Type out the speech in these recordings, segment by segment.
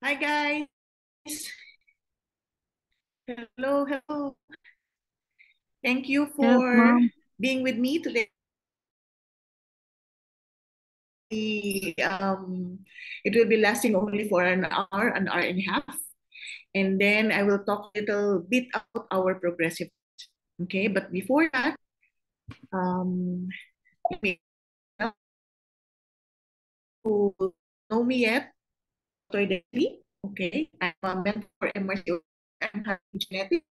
Hi guys. Hello, hello. Thank you Yes, for ma'am. being with me today. It will be lasting only for an hour and a half. And then I will talk a little bit about our progressive. Okay, but before that, um, you may not who know me yet, identity. Okay, I'm a mentor for MRC and having genetics,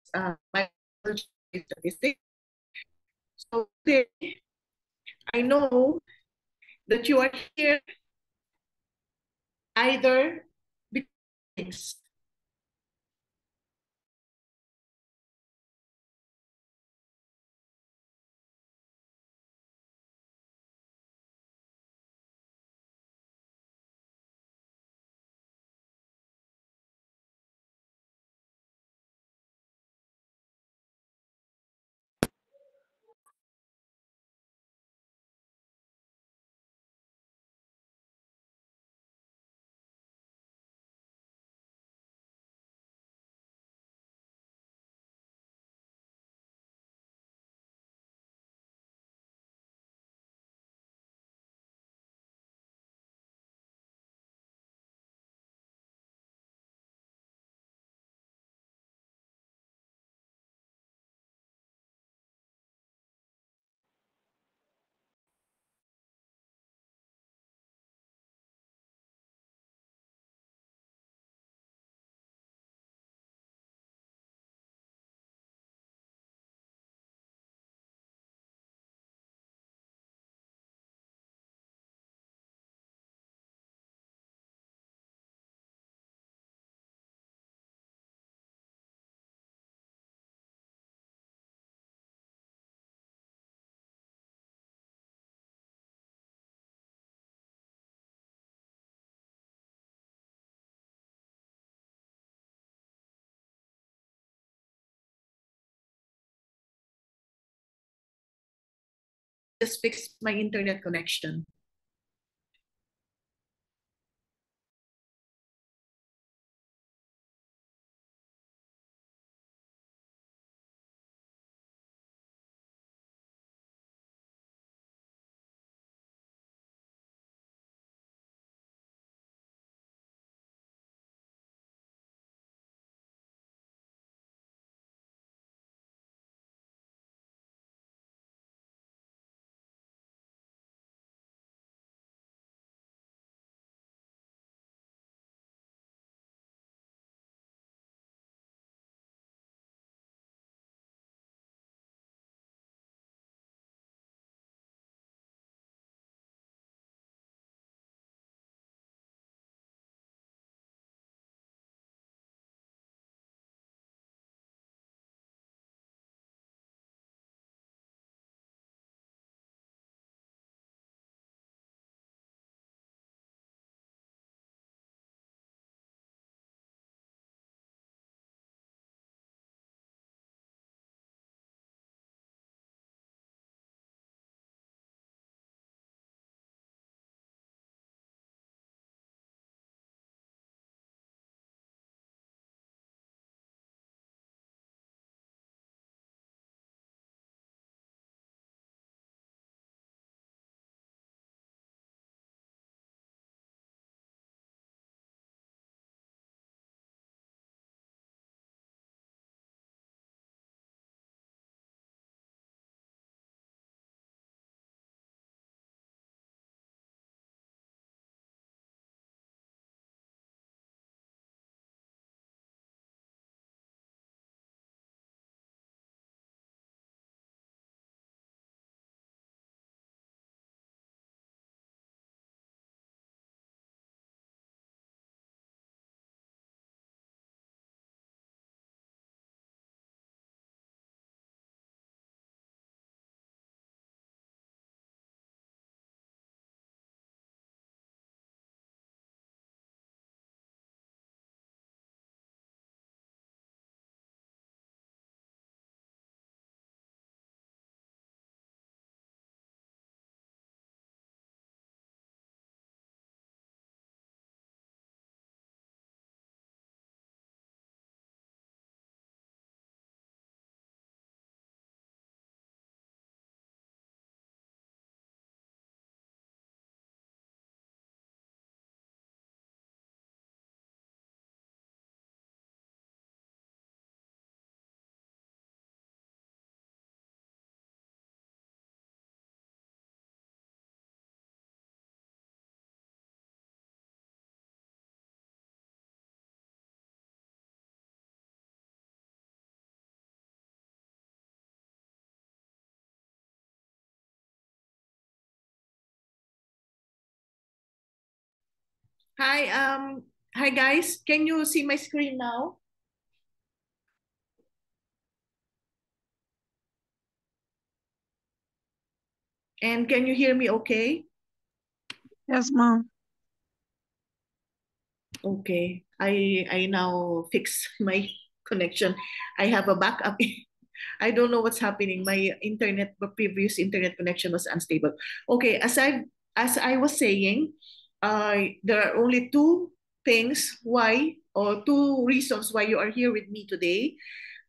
biology, statistics. So today, I know that you are here either because just fixed my internet connection. Hi, hi guys. Can you see my screen now? And can you hear me okay? Yes, ma'am. Okay. I now fix my connection. I have a backup. I don't know what's happening. My internet, the previous internet connection was unstable. Okay, as I was saying, there are only two things why or two reasons why you are here with me today.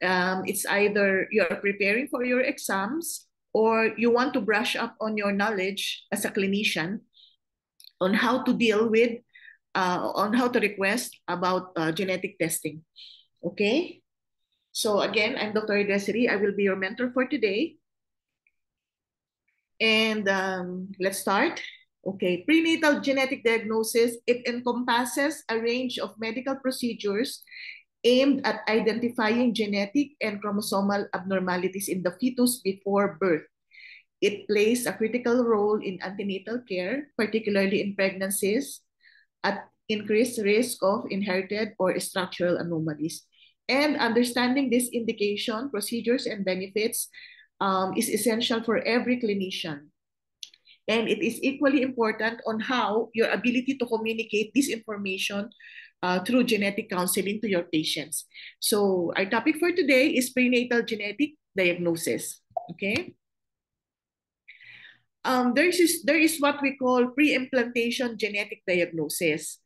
It's either you are preparing for your exams or you want to brush up on your knowledge as a clinician on how to deal with, on how to request about genetic testing. Okay? So again, I'm Dr. Desiree. I will be your mentor for today. And let's start. Okay, prenatal genetic diagnosis, it encompasses a range of medical procedures aimed at identifying genetic and chromosomal abnormalities in the fetus before birth. It plays a critical role in antenatal care, particularly in pregnancies at increased risk of inherited or structural anomalies. And understanding this indication, procedures, and benefits is essential for every clinician. And it is equally important on how your ability to communicate this information through genetic counseling to your patients. So our topic for today is prenatal genetic diagnosis. Okay. There is what we call pre-implantation genetic diagnosis.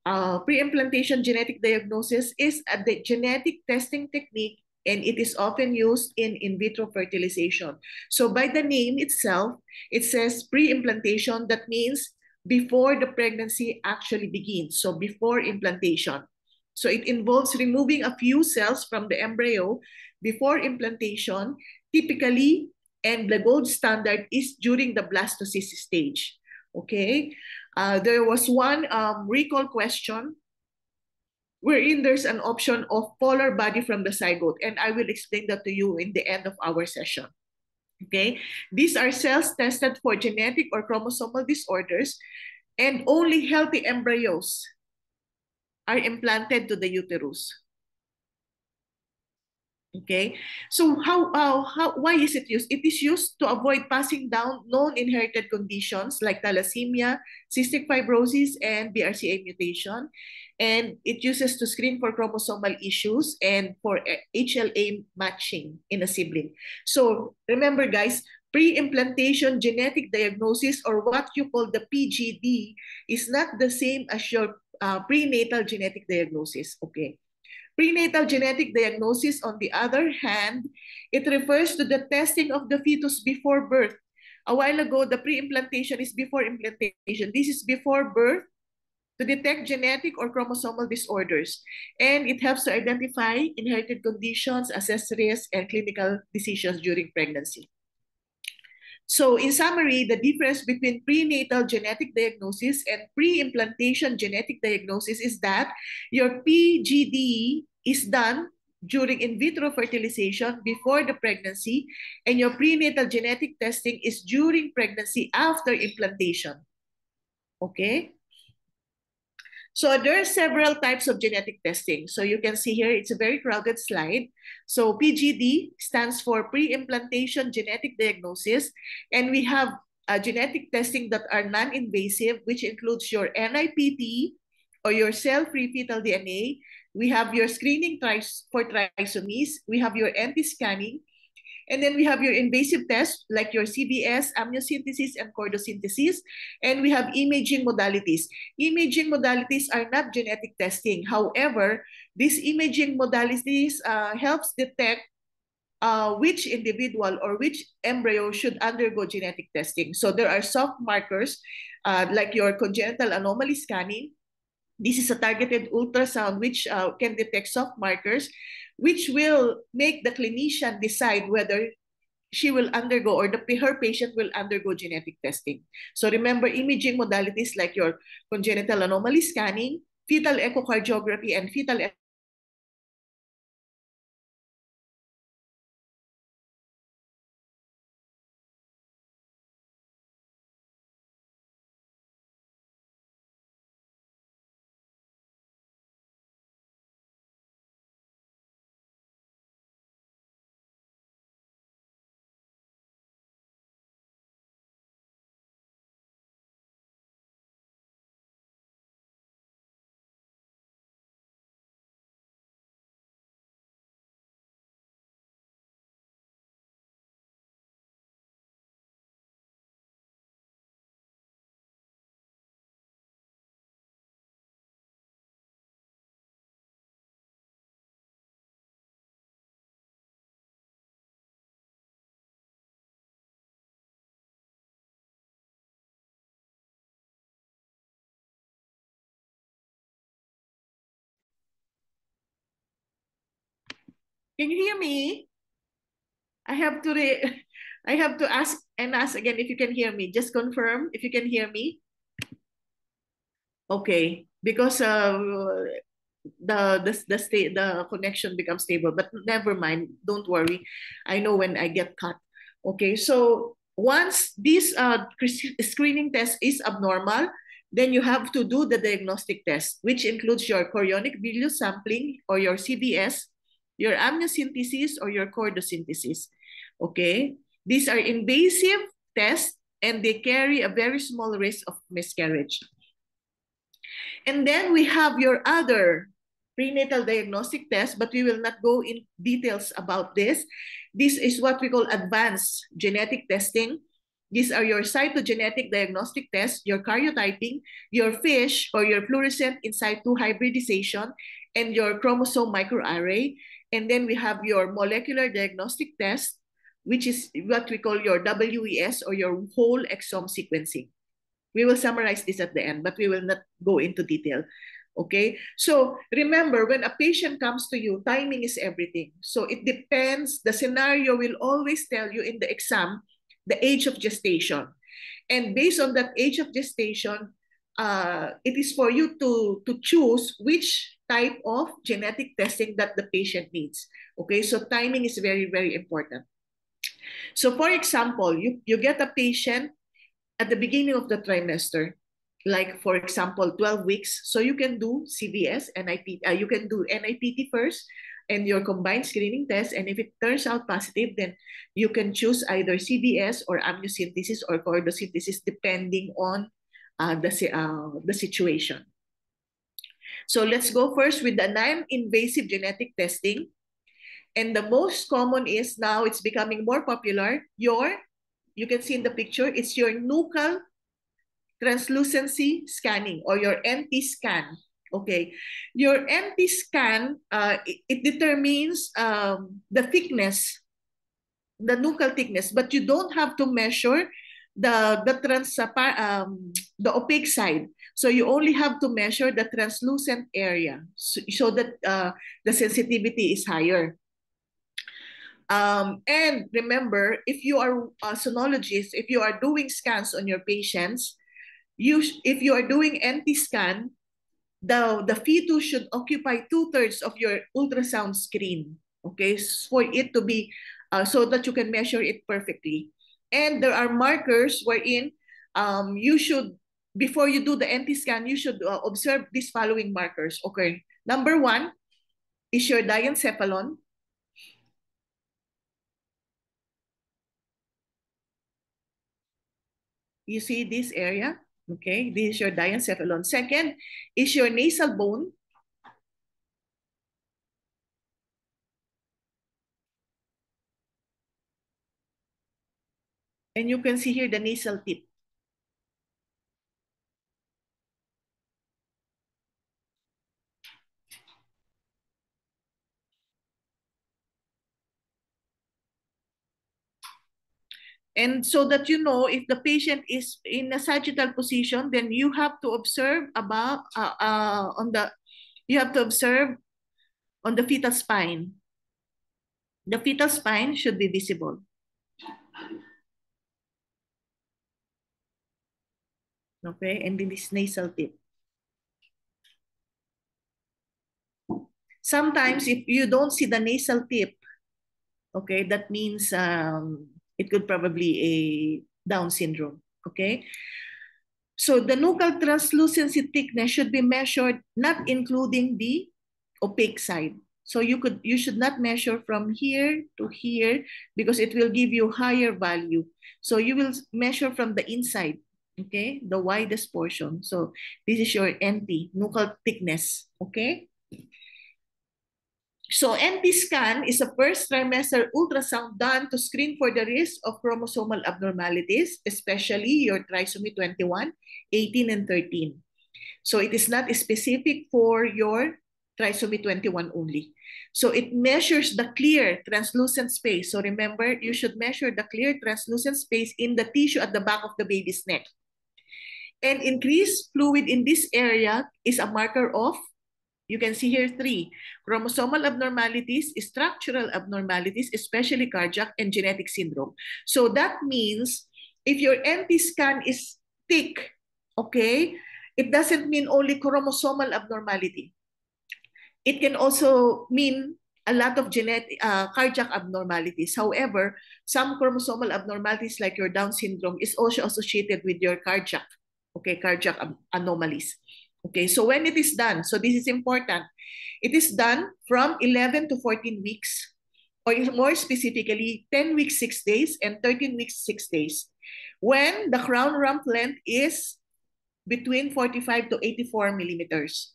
Pre-implantation genetic diagnosis is the genetic testing technique, and it is often used in vitro fertilization. So by the name itself, it says pre-implantation. That means before the pregnancy actually begins. So before implantation. So it involves removing a few cells from the embryo before implantation, typically, and the gold standard is during the blastocyst stage. Okay, there was one recall question wherein there's an option of polar body from the zygote, and I will explain that to you in the end of our session. Okay, these are cells tested for genetic or chromosomal disorders, and only healthy embryos are implanted to the uterus. Okay, so why is it used? It is used to avoid passing down known inherited conditions like thalassemia, cystic fibrosis, and BRCA mutation, and it uses to screen for chromosomal issues and for HLA matching in a sibling. So remember, guys, pre-implantation genetic diagnosis, or what you call the PGD, is not the same as your prenatal genetic diagnosis. Okay. Prenatal genetic diagnosis, on the other hand, it refers to the testing of the fetus before birth. A while ago, the pre-implantation is before implantation. This is before birth to detect genetic or chromosomal disorders. And it helps to identify inherited conditions, assess risk, and clinical decisions during pregnancy. So in summary, the difference between prenatal genetic diagnosis and pre-implantation genetic diagnosis is that your PGD is done during in vitro fertilization before the pregnancy, and your prenatal genetic testing is during pregnancy after implantation. Okay? So there are several types of genetic testing. So you can see here, it's a very crowded slide. So PGD stands for pre-implantation genetic diagnosis. And we have genetic testing that are non-invasive, which includes your NIPT or your cell-free fetal DNA. We have your screening for trisomies. We have your anti-scanning. And then we have your invasive tests like your CBS, amniocentesis, and chordosynthesis. And we have imaging modalities. Imaging modalities are not genetic testing. However, these imaging modalities helps detect which individual or which embryo should undergo genetic testing. So there are soft markers like your congenital anomaly scanning. This is a targeted ultrasound which can detect soft markers, which will make the clinician decide whether she will undergo or her patient will undergo genetic testing. So remember, imaging modalities like your congenital anomaly scanning, fetal echocardiography, and fetal Can you hear me? I have to I have to ask again if you can hear me. Just confirm if you can hear me. Okay, because the connection becomes stable, but never mind. Don't worry. I know when I get cut. Okay, so once this screening test is abnormal, then you have to do the diagnostic test, which includes your chorionic villus sampling or your CVS, your amniocentesis or your chordosynthesis. Okay, these are invasive tests and they carry a very small risk of miscarriage. And then we have your other prenatal diagnostic test, but we will not go in details about this. This is what we call advanced genetic testing. These are your cytogenetic diagnostic tests, your karyotyping, your FISH or your fluorescent in situ hybridization, and your chromosome microarray. And then we have your molecular diagnostic test, which is what we call your WES or your whole exome sequencing. We will summarize this at the end, but we will not go into detail. Okay, so remember, when a patient comes to you, timing is everything. So it depends. The scenario will always tell you in the exam the age of gestation. And based on that age of gestation, it is for you to choose which type of genetic testing that the patient needs. Okay, so timing is very, very important. So for example, you get a patient at the beginning of the trimester, like for example, 12 weeks. So you can do CVS, NIPT, you can do NIPT first and your combined screening test. And if it turns out positive, then you can choose either CVS or amniocentesis or chordosynthesis, depending on the situation. So let's go first with the non-invasive genetic testing. And the most common is, now it's becoming more popular, you can see in the picture, it's your nuchal translucency scanning or your NT scan. Okay, your NT scan, it determines the thickness, the nuchal thickness, but you don't have to measure the opaque side. So you only have to measure the translucent area so that the sensitivity is higher. And remember, if you are a sonologist, if you are doing scans on your patients, if you are doing NT scan, the fetus should occupy 2/3 of your ultrasound screen, okay, for it to be, so that you can measure it perfectly. And there are markers wherein you should, before you do the NT scan, you should observe these following markers. Okay, number 1 is your diencephalon. You see this area? Okay, this is your diencephalon. Second is your nasal bone. And you can see here the nasal tip. And so that you know if the patient is in a sagittal position, then you have to observe about you have to observe on the fetal spine. The fetal spine should be visible. Okay, and then this nasal tip. Sometimes if you don't see the nasal tip, okay, that means it could probably a Down syndrome. Okay. So the nuchal translucency thickness should be measured, not including the opaque side. So you should not measure from here to here because it will give you higher value. So you will measure from the inside, okay, the widest portion. So this is your NT, nuchal thickness, okay? So NT scan is a first trimester ultrasound done to screen for the risk of chromosomal abnormalities, especially your trisomy 21, 18, and 13. So it is not specific for your trisomy 21 only. So it measures the clear translucent space. So remember, you should measure the clear translucent space in the tissue at the back of the baby's neck. And increased fluid in this area is a marker of You can see here 3. Chromosomal abnormalities, structural abnormalities, especially cardiac and genetic syndrome. So that means if your NT scan is thick, okay, it doesn't mean only chromosomal abnormality. It can also mean a lot of cardiac abnormalities. However, some chromosomal abnormalities like your Down syndrome is also associated with your cardiac anomalies. Okay, so when it is done, so this is important, it is done from 11 to 14 weeks, or more specifically, 10 weeks, 6 days, and 13 weeks, 6 days, when the crown rump length is between 45 to 84 millimeters.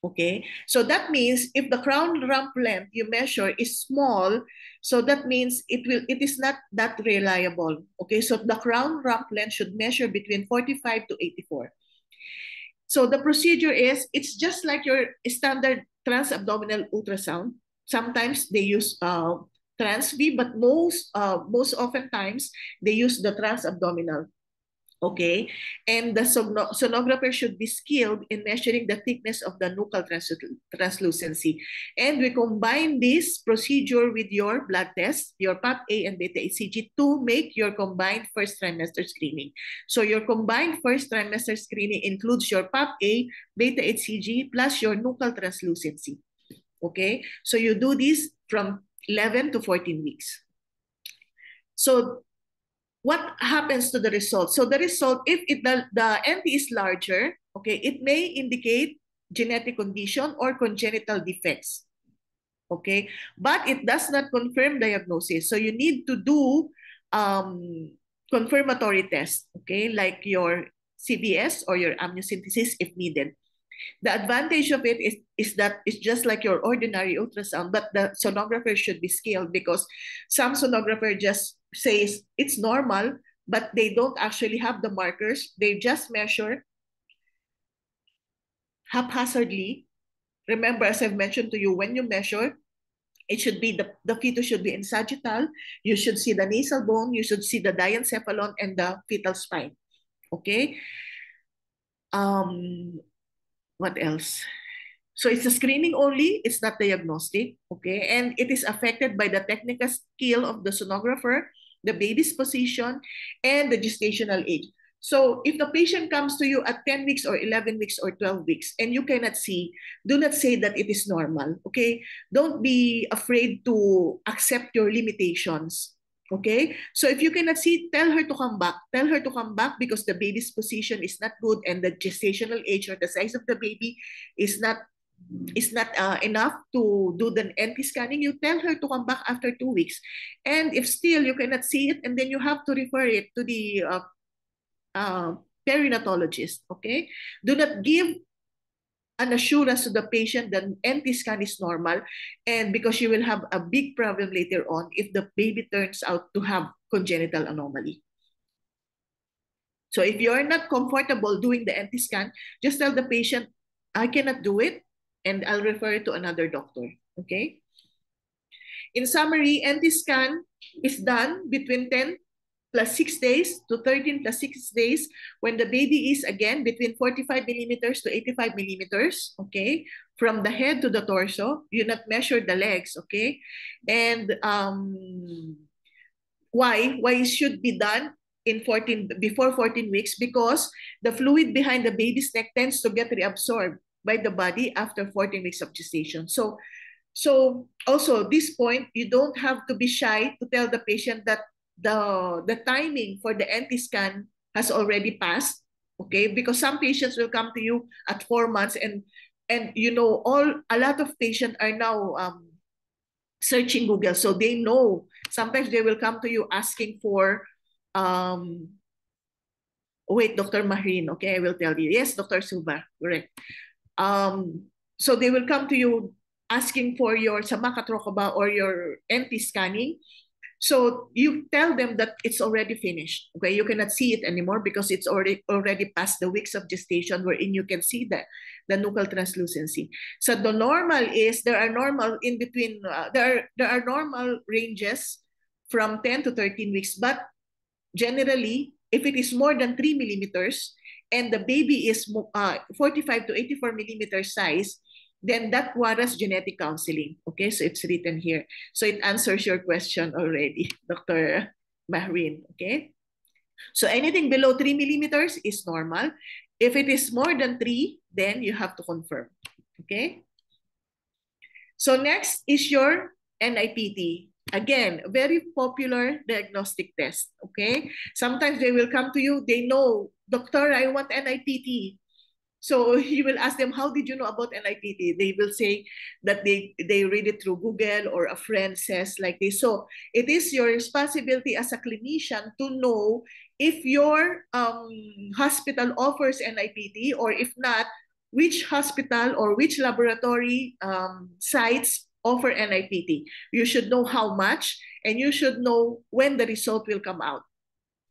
Okay, so that means if the crown rump length you measure is small, so that means it is not that reliable. Okay, so the crown rump length should measure between 45 to 84. So the procedure is, it's just like your standard transabdominal ultrasound. Sometimes they use trans-V, but most often times they use the transabdominal. Okay, and the sonographer should be skilled in measuring the thickness of the nuchal translucency. And we combine this procedure with your blood test, your PAP-A and beta-HCG, to make your combined first trimester screening. So your combined first trimester screening includes your PAP-A, beta-HCG, plus your nuchal translucency. Okay, so you do this from 11 to 14 weeks. So what happens to the result? So the result, if the NT is larger, okay, it may indicate genetic condition or congenital defects, okay, but it does not confirm diagnosis. So you need to do confirmatory tests, okay, like your CVS or your amniocentesis if needed. The advantage of it is that it's just like your ordinary ultrasound, but the sonographer should be skilled, because some sonographer just says it's normal, but they don't actually have the markers. They just measure haphazardly. Remember, as I've mentioned to you, when you measure, it should be the fetus should be in sagittal. You should see the nasal bone. You should see the diencephalon and the fetal spine. Okay. What else? So it's a screening only, it's not diagnostic, okay? And it is affected by the technical skill of the sonographer, the baby's position, and the gestational age. So if the patient comes to you at 10 weeks or 11 weeks or 12 weeks and you cannot see, do not say that it is normal, okay? Don't be afraid to accept your limitations. Okay, so if you cannot see, tell her to come back. Tell her to come back because the baby's position is not good and the gestational age or the size of the baby is not enough to do the NT scanning. You tell her to come back after 2 weeks. And if still you cannot see it, and then you have to refer it to the perinatologist. Okay, do not give an assurance to the patient that NT scan is normal, and because you will have a big problem later on if the baby turns out to have congenital anomaly. So if you're not comfortable doing the NT scan, just tell the patient, I cannot do it, and I'll refer to another doctor, okay? In summary, NT scan is done between 10 plus 6 days to 13 plus 6 days when the baby is, again, between 45 millimeters to 85 millimeters, okay? From the head to the torso. You not measure the legs, okay? And why it should be done before 14 weeks? Because the fluid behind the baby's neck tends to get reabsorbed by the body after 14 weeks of gestation. So also this point, you don't have to be shy to tell the patient that the timing for the NT scan has already passed, okay? Because some patients will come to you at 4 months, and you know, a lot of patients are now searching Google, so they know. Sometimes they will come to you asking for wait, Dr. Mahreen, okay, I will tell you. Yes, Dr. Suba, correct. So they will come to you asking for your Samakatrokoba or your NT scanning. So you tell them that it's already finished. Okay, you cannot see it anymore because it's already past the weeks of gestation wherein you can see the nuchal translucency. So the normal is, there are normal in between. There are normal ranges from 10 to 13 weeks, but generally, if it is more than 3 millimeters and the baby is 45 to 84 millimeter size, then that warrants genetic counseling. Okay, so it's written here. So it answers your question already, Dr. Mahrin. Okay, so anything below 3 millimeters is normal. If it is more than 3, then you have to confirm. Okay, so next is your NIPT. Again, very popular diagnostic test. Okay, sometimes they will come to you, they know, doctor, I want NIPT. So you will ask them, how did you know about NIPT? They will say that they read it through Google, or a friend says like this. So it is your responsibility as a clinician to know if your hospital offers NIPT, or if not, which hospital or which laboratory sites offer NIPT. You should know how much, and you should know when the result will come out.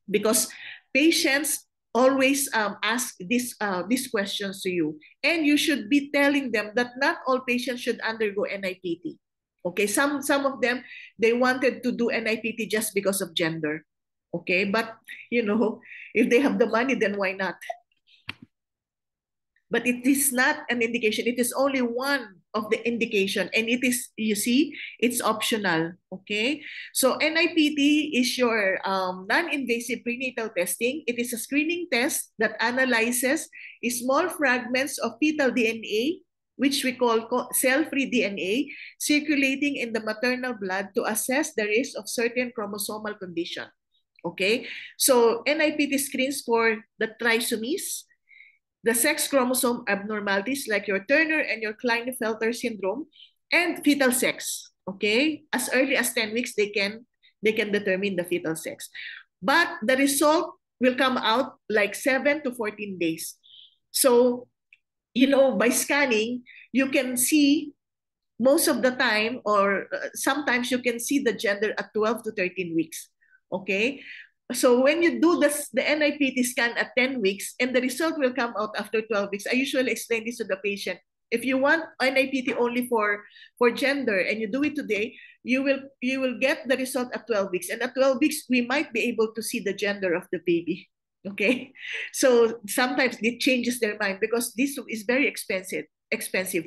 Because patients always ask these questions to you, and you should be telling them that not all patients should undergo NIPT. Okay, some of them, they wanted to do NIPT just because of gender. Okay, but you know, if they have the money, then why not? But it is not an indication. It is only one of the indication, and it is, you see, it's optional. Okay, so NIPT is your non-invasive prenatal testing. It is a screening test that analyzes small fragments of fetal DNA, which we call cell-free DNA, circulating in the maternal blood to assess the risk of certain chromosomal condition. Okay, so NIPT screens for the trisomies, the sex chromosome abnormalities like your Turner and your Klinefelter syndrome, and fetal sex. Okay, as early as 10 weeks, they can determine the fetal sex, but the result will come out like 7 to 14 days. So, you know, by scanning, you can see most of the time, or sometimes you can see the gender at 12 to 13 weeks. Okay, so when you do the NIPT scan at 10 weeks, and the result will come out after 12 weeks, I usually explain this to the patient. If you want NIPT only for gender, and you do it today, you will get the result at 12 weeks. And at 12 weeks, we might be able to see the gender of the baby. Okay, so sometimes it changes their mind, because this is very expensive.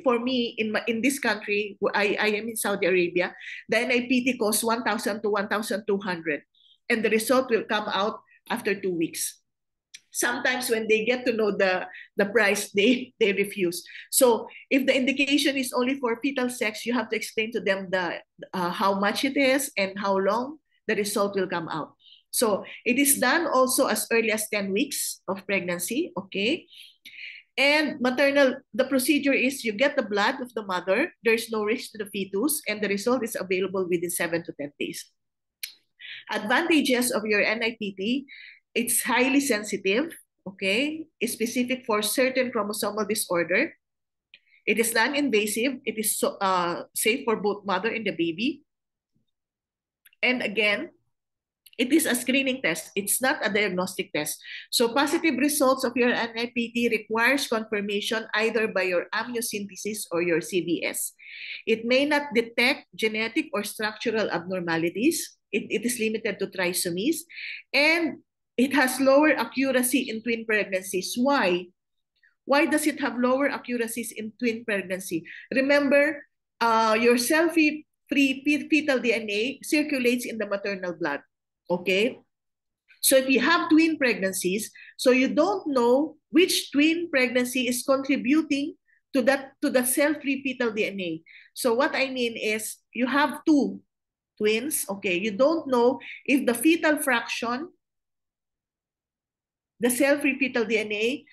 For me, in this country, I am in Saudi Arabia, the NIPT costs 1,000 to 1,200. And the result will come out after 2 weeks. Sometimes when they get to know the price, they refuse. So if the indication is only for fetal sex, you have to explain to them how much it is and how long the result will come out. So it is done also as early as 10 weeks of pregnancy. Okay. And the procedure is, you get the blood of the mother, there's no risk to the fetus, and the result is available within 7 to 10 days. Advantages of your NIPT: it's highly sensitive, okay? It's specific for certain chromosomal disorder. It is non-invasive. It is safe for both mother and the baby. And again, it is a screening test. It's not a diagnostic test. So positive results of your NIPT requires confirmation either by your amniocentesis or your CVS. It may not detect genetic or structural abnormalities. It is limited to trisomies. And it has lower accuracy in twin pregnancies. Why? Why does it have lower accuracies in twin pregnancy? Remember, your cell-free fetal DNA circulates in the maternal blood. Okay? So if you have twin pregnancies, so you don't know which twin pregnancy is contributing to the cell-free fetal DNA. So what I mean is, you have two twins, okay? You don't know if the fetal fraction, the cell-free fetal DNA,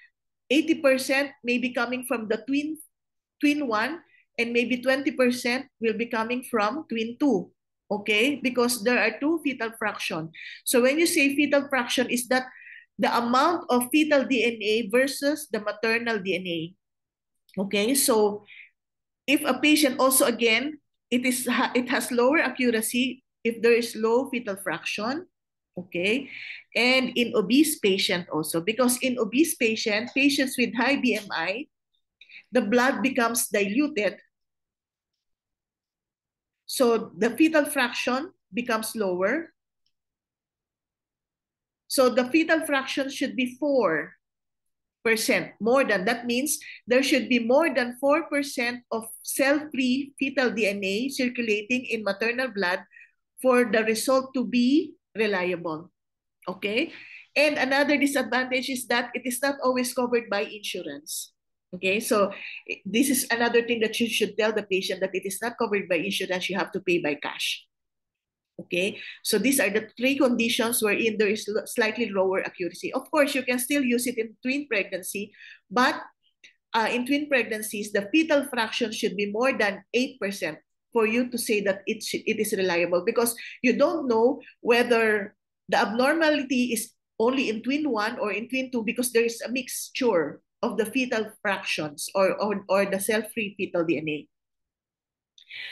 80% may be coming from the twin 1, and maybe 20% will be coming from twin 2. Okay, because there are two fetal fraction. So when you say fetal fraction, is that the amount of fetal DNA versus the maternal DNA. Okay, so if a patient, also again, it has lower accuracy if there is low fetal fraction. Okay, and in obese patient also, because in obese patients with high BMI, the blood becomes diluted. So the fetal fraction becomes lower. So the fetal fraction should be 4% more than. That means there should be more than 4% of cell-free fetal DNA circulating in maternal blood for the result to be reliable. Okay? And another disadvantage is that it is not always covered by insurance. Okay, so this is another thing that you should tell the patient, that it is not covered by insurance, you have to pay by cash. Okay, so these are the 3 conditions wherein there is slightly lower accuracy. Of course, you can still use it in twin pregnancy, but in twin pregnancies, the fetal fraction should be more than 8% for you to say that it is reliable, because you don't know whether the abnormality is only in twin 1 or in twin 2, because there is a mixture of the fetal fractions or the cell-free fetal DNA.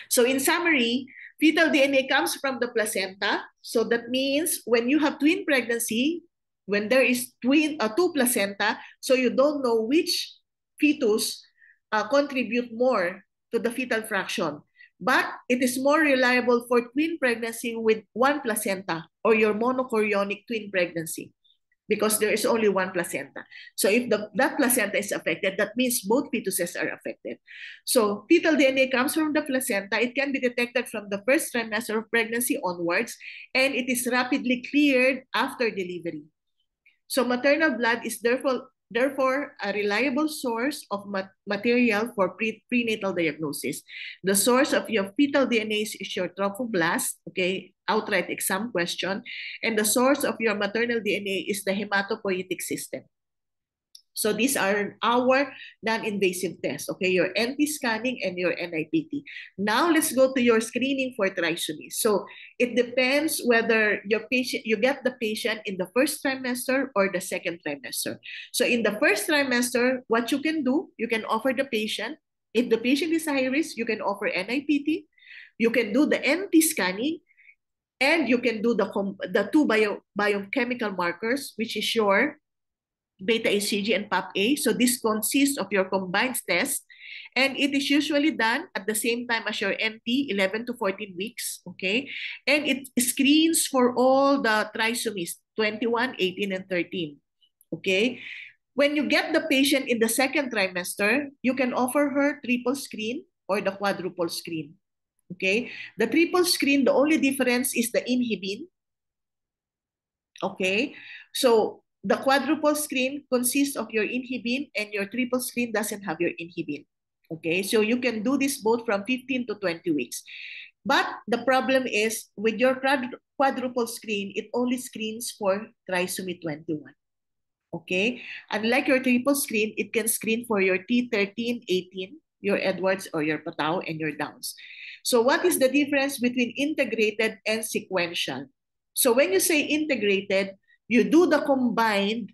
So in summary, fetal DNA comes from the placenta. So that means when you have twin pregnancy, when there is two placenta, so you don't know which fetus contribute more to the fetal fraction. But it is more reliable for twin pregnancy with 1 placenta or your monochorionic twin pregnancy, because there is only 1 placenta. So if that placenta is affected, that means both fetuses are affected. So fetal DNA comes from the placenta. It can be detected from the first trimester of pregnancy onwards, and it is rapidly cleared after delivery. So maternal blood is therefore a reliable source of material for prenatal diagnosis. The source of your fetal DNA is your trophoblast, okay, outright exam question, and the source of your maternal DNA is the hematopoietic system. So these are our non-invasive tests, okay, your NT scanning and your NIPT. Now let's go to your screening for trisomy. So it depends whether you get the patient in the first trimester or the second trimester. So in the first trimester, what you can do, you can offer the patient, if the patient is high risk, you can offer NIPT, you can do the NT scanning, and you can do the 2 biochemical markers, which is your beta-HCG and PAP-A. So this consists of your combined test, and it is usually done at the same time as your NT, 11 to 14 weeks, okay? And it screens for all the trisomies, 21, 18, and 13, okay? When you get the patient in the second trimester, you can offer her triple screen or the quadruple screen, okay? The triple screen, the only difference is the inhibin, okay? So the quadruple screen consists of your inhibin, and your triple screen doesn't have your inhibin. Okay, so you can do this both from 15 to 20 weeks. But the problem is with your quadruple screen, it only screens for trisomy 21. Okay, unlike your triple screen, it can screen for your T13, 18, your Edwards or your Patau, and your Downs. So what is the difference between integrated and sequential? So when you say integrated, you do the combined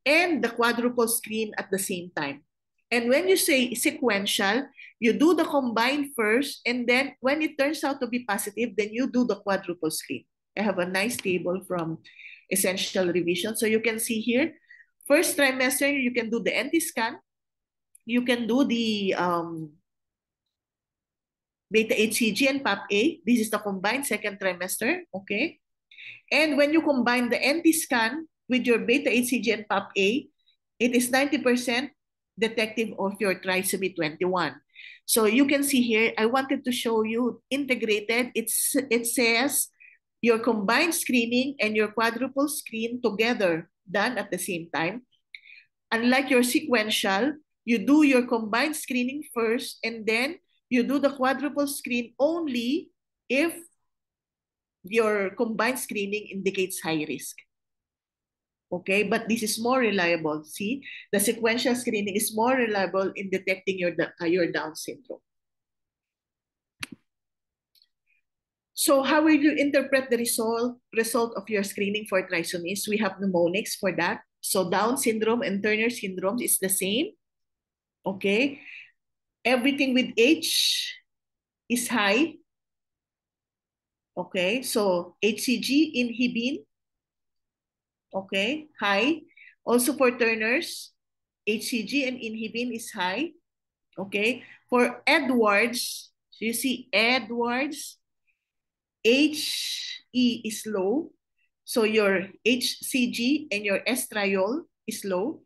and the quadruple screen at the same time. And when you say sequential, you do the combined first, and then when it turns out to be positive, then you do the quadruple screen. I have a nice table from Essential Revision. So you can see here, first trimester, you can do the NT scan, you can do the beta-HCG and PAP-A. This is the combined second trimester, okay? And when you combine the NT scan with your beta-HCG and PAP-A, it is 90% detective of your trisomy 21. So you can see here, I wanted to show you integrated. It says your combined screening and your quadruple screen together done at the same time. Unlike your sequential, you do your combined screening first, and then you do the quadruple screen only if your combined screening indicates high risk. Okay, but this is more reliable. See, the sequential screening is more reliable in detecting your Down syndrome. So how will you interpret the result of your screening for trisomies? We have mnemonics for that. So Down syndrome and Turner syndrome is the same. Okay, everything with H is high. Okay, so HCG, inhibin, okay, high. Also for Turner's, HCG and inhibin is high. Okay, for Edwards, so you see Edwards, HE is low. So your HCG and your estriol is low.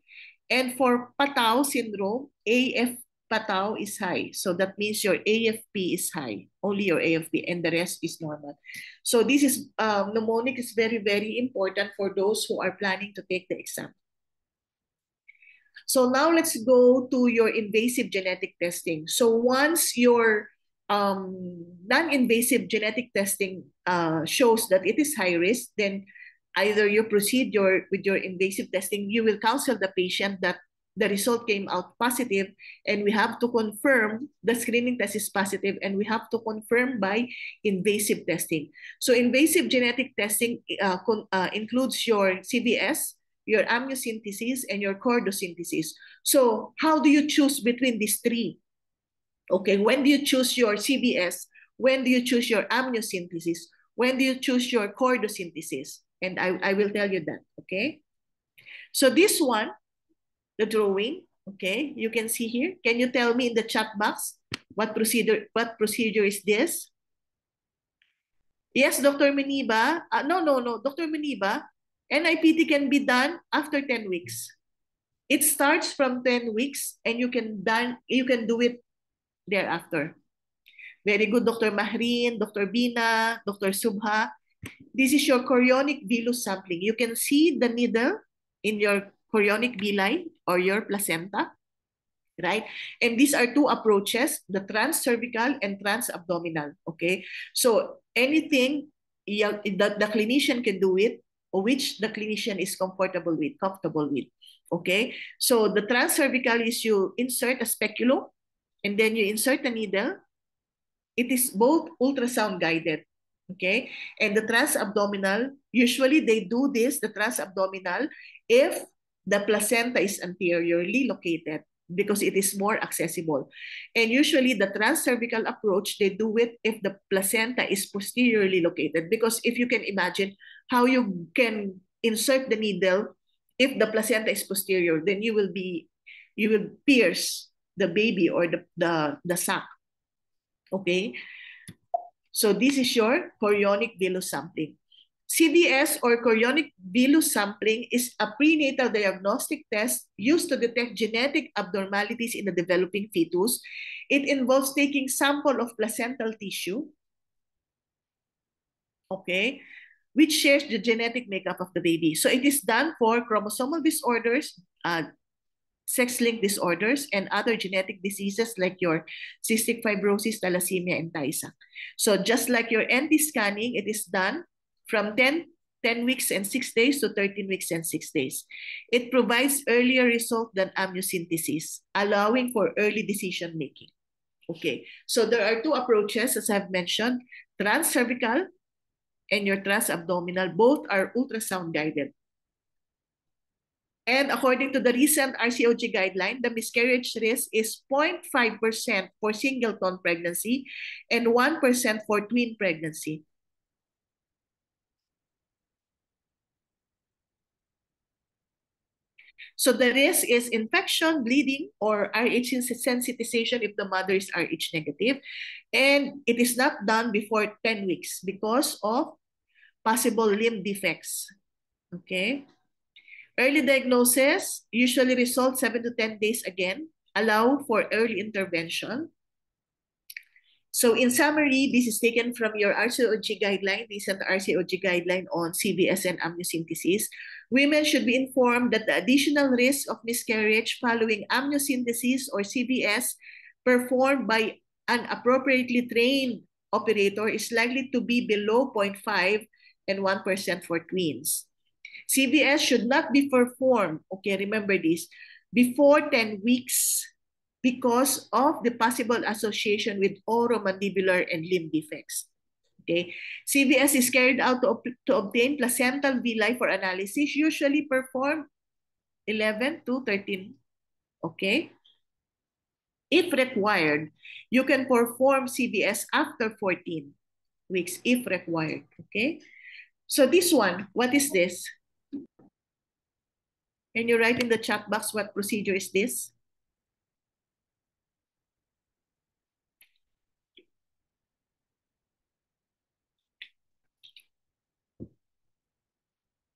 And for Patau syndrome, AF Patau is high. So that means your AFP is high, only your AFP, and the rest is normal. So this is, mnemonic is very, very important for those who are planning to take the exam. So now let's go to your invasive genetic testing. So once your non-invasive genetic testing shows that it is high risk, then either you proceed with your invasive testing, you will counsel the patient that the result came out positive, and we have to confirm the screening test is positive, and we have to confirm by invasive testing. So invasive genetic testing includes your CVS, your amniocentesis, and your chordosynthesis. So how do you choose between these three? Okay, when do you choose your CVS? When do you choose your amniocentesis? When do you choose your chordosynthesis? And I will tell you that, okay? So this one, the drawing, okay, you can see here. Can you tell me in the chat box what procedure is this? Yes, Dr. Maniba. No, Dr. Maniba, NIPT can be done after 10 weeks. It starts from 10 weeks and you can do it thereafter. Very good, Dr. Mahrin, Dr. Bina, Dr. Subha. This is your chorionic villus sampling. You can see the needle in your chorionic villi or your placenta, right? And these are two approaches, the transcervical and transabdominal, okay? So anything the clinician can do it, or which the clinician is comfortable with, okay? So the transcervical is you insert a speculum, and then you insert a needle. It is both ultrasound guided, okay? And the transabdominal, usually they do this, the transabdominal, if the placenta is anteriorly located, because it is more accessible. And usually the transcervical approach, they do it if the placenta is posteriorly located, because if you can imagine how you can insert the needle if the placenta is posterior, then you will pierce the baby or the sac, okay? So this is your chorionic villus sampling. CVS or chorionic villus sampling is a prenatal diagnostic test used to detect genetic abnormalities in the developing fetus. It involves taking sample of placental tissue, okay, which shares the genetic makeup of the baby. So it is done for chromosomal disorders, sex-linked disorders, and other genetic diseases like your cystic fibrosis, thalassemia, and Tay-Sachs. So just like your NT scanning, it is done from 10 weeks and 6 days to 13 weeks and 6 days. It provides earlier result than amniocentesis, allowing for early decision making. Okay, so there are two approaches, as I've mentioned, transcervical and your transabdominal. Both are ultrasound guided. And according to the recent RCOG guideline, the miscarriage risk is 0.5% for singleton pregnancy and 1% for twin pregnancy. So the risk is infection, bleeding, or RH sensitization if the mother is RH negative. And it is not done before 10 weeks because of possible limb defects. Okay. Early diagnosis usually results 7 to 10 days again, allow for early intervention. So in summary, this is taken from your RCOG guideline, recent RCOG guideline on CVS and amniocentesis. Women should be informed that the additional risk of miscarriage following amniocentesis or CVS performed by an appropriately trained operator is likely to be below 0.5 and 1% for twins. CVS should not be performed, okay, remember this, before 10 weeks because of the possible association with oromandibular and limb defects. Okay, CVS is carried out to obtain placental villi for analysis, usually performed 11 to 13. Okay, if required, you can perform CVS after 14 weeks if required. Okay, so this one, what is this? Can you write in the chat box what procedure is this?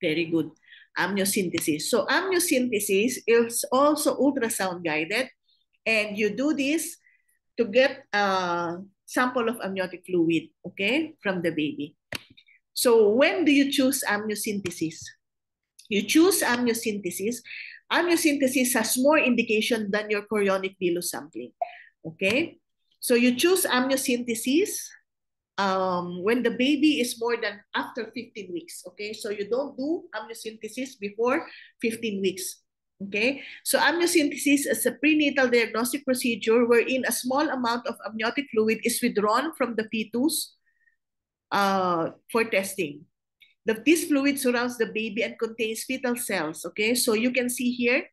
Very good. amniocentesis. So amniocentesis is also ultrasound guided, and you do this to get a sample of amniotic fluid, okay, from the baby. So when do you choose amniocentesis? You choose amniocentesis. Amniocentesis has more indication than your chorionic villus sampling, okay? So you choose amniocentesis when the baby is more than after 15 weeks, okay? So you don't do amniocentesis before 15 weeks, okay? So amniocentesis is a prenatal diagnostic procedure wherein a small amount of amniotic fluid is withdrawn from the fetus for testing. This fluid surrounds the baby and contains fetal cells, okay? So you can see here,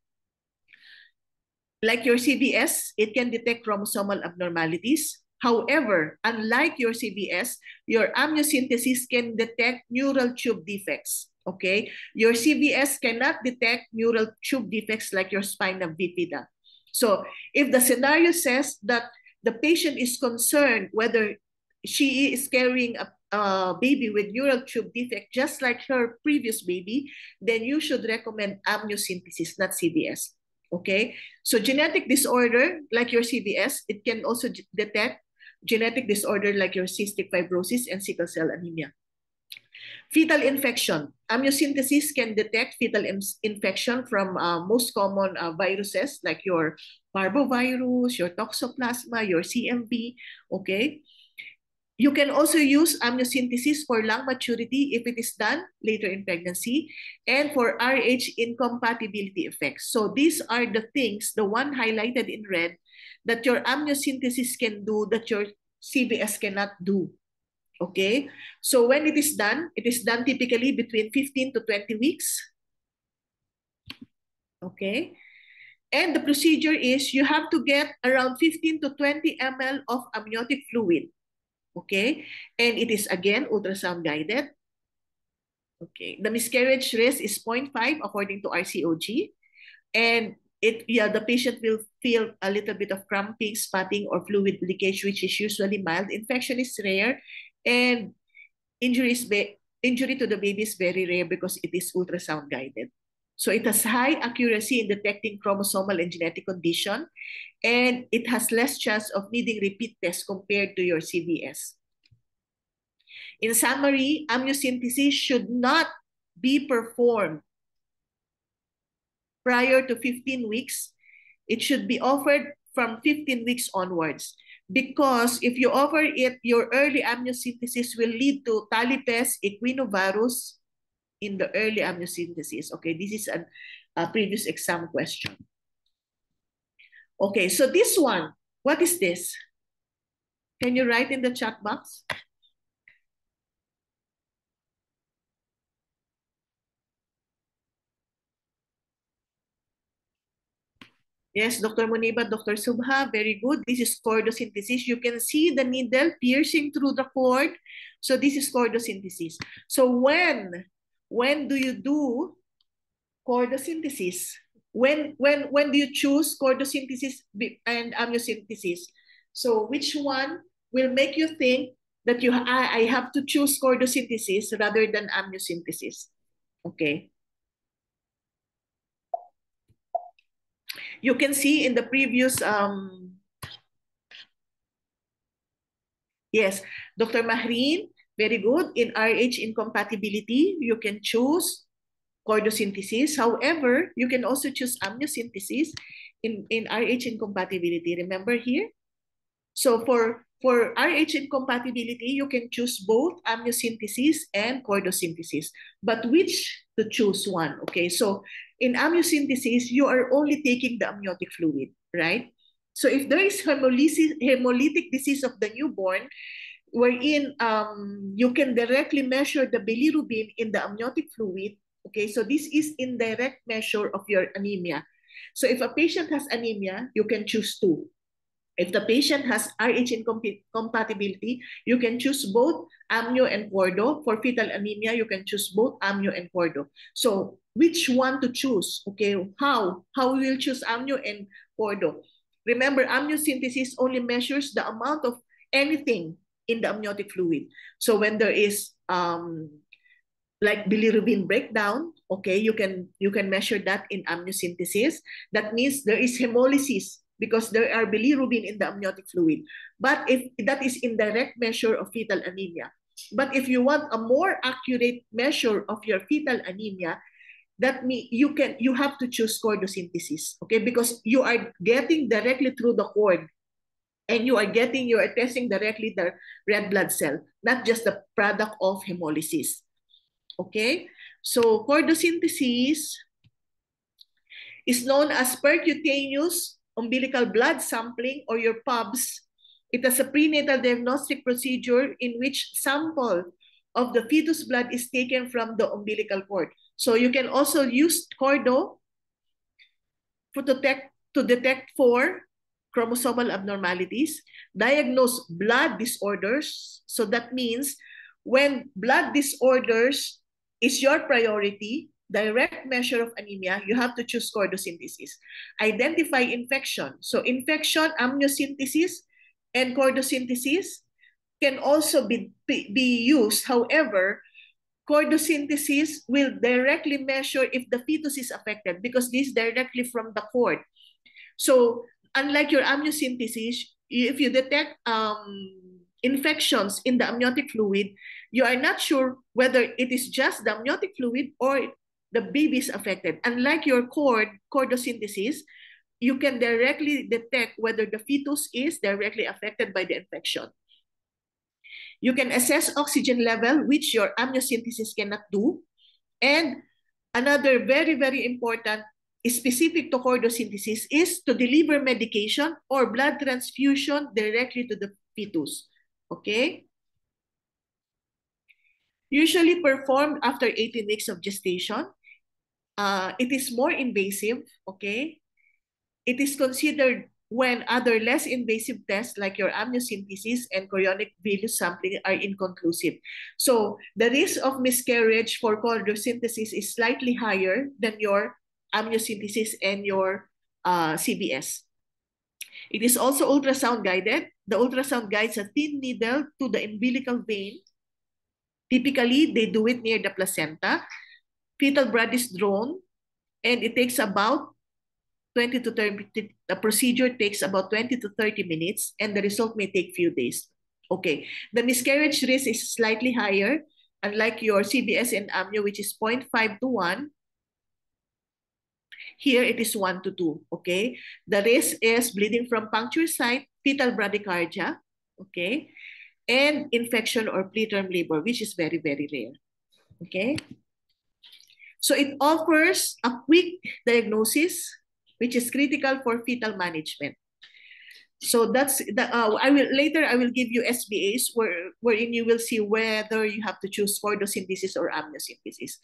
like your CVS, it can detect chromosomal abnormalities. However, unlike your CVS, your amniocentesis can detect neural tube defects, okay? Your CVS cannot detect neural tube defects like your spina bifida. So if the scenario says that the patient is concerned whether she is carrying a baby with neural tube defect, just like her previous baby, then you should recommend amniocentesis, not CVS, okay? So genetic disorder, like your CVS, it can also detect genetic disorder like your cystic fibrosis and sickle cell anemia. Fetal infection. Amniocentesis can detect fetal infection from most common viruses like your parvovirus, your toxoplasma, your CMV, okay? You can also use amniocentesis for lung maturity if it is done later in pregnancy, and for RH incompatibility effects. So these are the things, the one highlighted in red, that your amniocentesis can do that your CVS cannot do. Okay? So when it is done typically between 15 to 20 weeks. Okay? And the procedure is you have to get around 15 to 20 ml of amniotic fluid. Okay, and it is again ultrasound guided. Okay, the miscarriage risk is 0.5 according to RCOG, and the patient will feel a little bit of cramping, spotting, or fluid leakage, which is usually mild. Infection is rare, and injury to the baby is very rare because it is ultrasound guided. So it has high accuracy in detecting chromosomal and genetic condition, and it has less chance of needing repeat tests compared to your CVS. In summary, amniocentesis should not be performed prior to 15 weeks. It should be offered from 15 weeks onwards, because if you offer it, your early amniocentesis will lead to Talipes equinovarus in the early amniocentesis. Okay, this is a previous exam question. Okay, so this one, what is this? Can you write in the chat box? Yes, Dr. Muniba, Dr. Subha, very good. This is chordosynthesis. You can see the needle piercing through the cord. So this is chordosynthesis. So when do you do chordosynthesis? When do you choose chordosynthesis and amniocentesis? So which one will make you think that I have to choose chordosynthesis rather than amniocentesis? Okay. You can see in the previous, yes, Dr. Mahrin, very good. In RH incompatibility, you can choose chordosynthesis. However, you can also choose amniocentesis in RH incompatibility. Remember here? So for RH incompatibility, you can choose both amniocentesis and chordosynthesis. But which to choose one? Okay, so in amniocentesis, you are only taking the amniotic fluid, right? So if there is hemolytic disease of the newborn, wherein you can directly measure the bilirubin in the amniotic fluid, okay, so this is indirect measure of your anemia. So if a patient has anemia, you can choose two. If the patient has RH incompatibility, you can choose both amnio and chordo. For fetal anemia, you can choose both amnio and chordo. So which one to choose? Okay, how we will choose amnio and chordo? Remember, amniocentesis only measures the amount of anything in the amniotic fluid. So when there is like bilirubin breakdown, okay, you can measure that in amniocentesis. That means there is hemolysis because there are bilirubin in the amniotic fluid. But if that is indirect measure of fetal anemia. But if you want a more accurate measure of your fetal anemia, that means you have to choose chordosynthesis, okay, because you are getting directly through the cord, and you are testing directly the red blood cell, not just the product of hemolysis. Okay, so chordosynthesis is known as percutaneous umbilical blood sampling, or your PUBS. It is a prenatal diagnostic procedure in which sample of the fetus blood is taken from the umbilical cord. So you can also use chordo to detect for chromosomal abnormalities, diagnose blood disorders. So that means when blood disorders is your priority, direct measure of anemia, you have to choose chordosynthesis. Identify infection. So infection, amniocentesis, and chordosynthesis can also be used. However, chordosynthesis will directly measure if the fetus is affected because this is directly from the cord. So unlike your amniocentesis, if you detect infections in the amniotic fluid, you are not sure whether it is just the amniotic fluid or the baby is affected. Unlike your chordosynthesis, you can directly detect whether the fetus is directly affected by the infection. You can assess oxygen level, which your amniocentesis cannot do. And another very, very important, specific to chordosynthesis, is to deliver medication or blood transfusion directly to the fetus. Okay? Usually performed after 18 weeks of gestation. It is more invasive, okay? It is considered when other less invasive tests like your amniocentesis and chorionic villus sampling are inconclusive. So the risk of miscarriage for chordosynthesis is slightly higher than your amniocentesis and your CBS. It is also ultrasound guided. The ultrasound guides a thin needle to the umbilical vein. Typically, they do it near the placenta. Fetal blood is drawn, and it takes about 20 to 30, the procedure takes about 20 to 30 minutes, and the result may take few days. Okay, the miscarriage risk is slightly higher, unlike your CBS and amnio, which is 0.5 to 1. Here it is 1 to 2, okay? The risk is bleeding from puncture site, fetal bradycardia, okay? And infection or preterm labor, which is very, very rare, okay? So it offers a quick diagnosis, which is critical for fetal management. So that's the, I will give you SBAs wherein you will see whether you have to choose chordosynthesis or amniocentesis.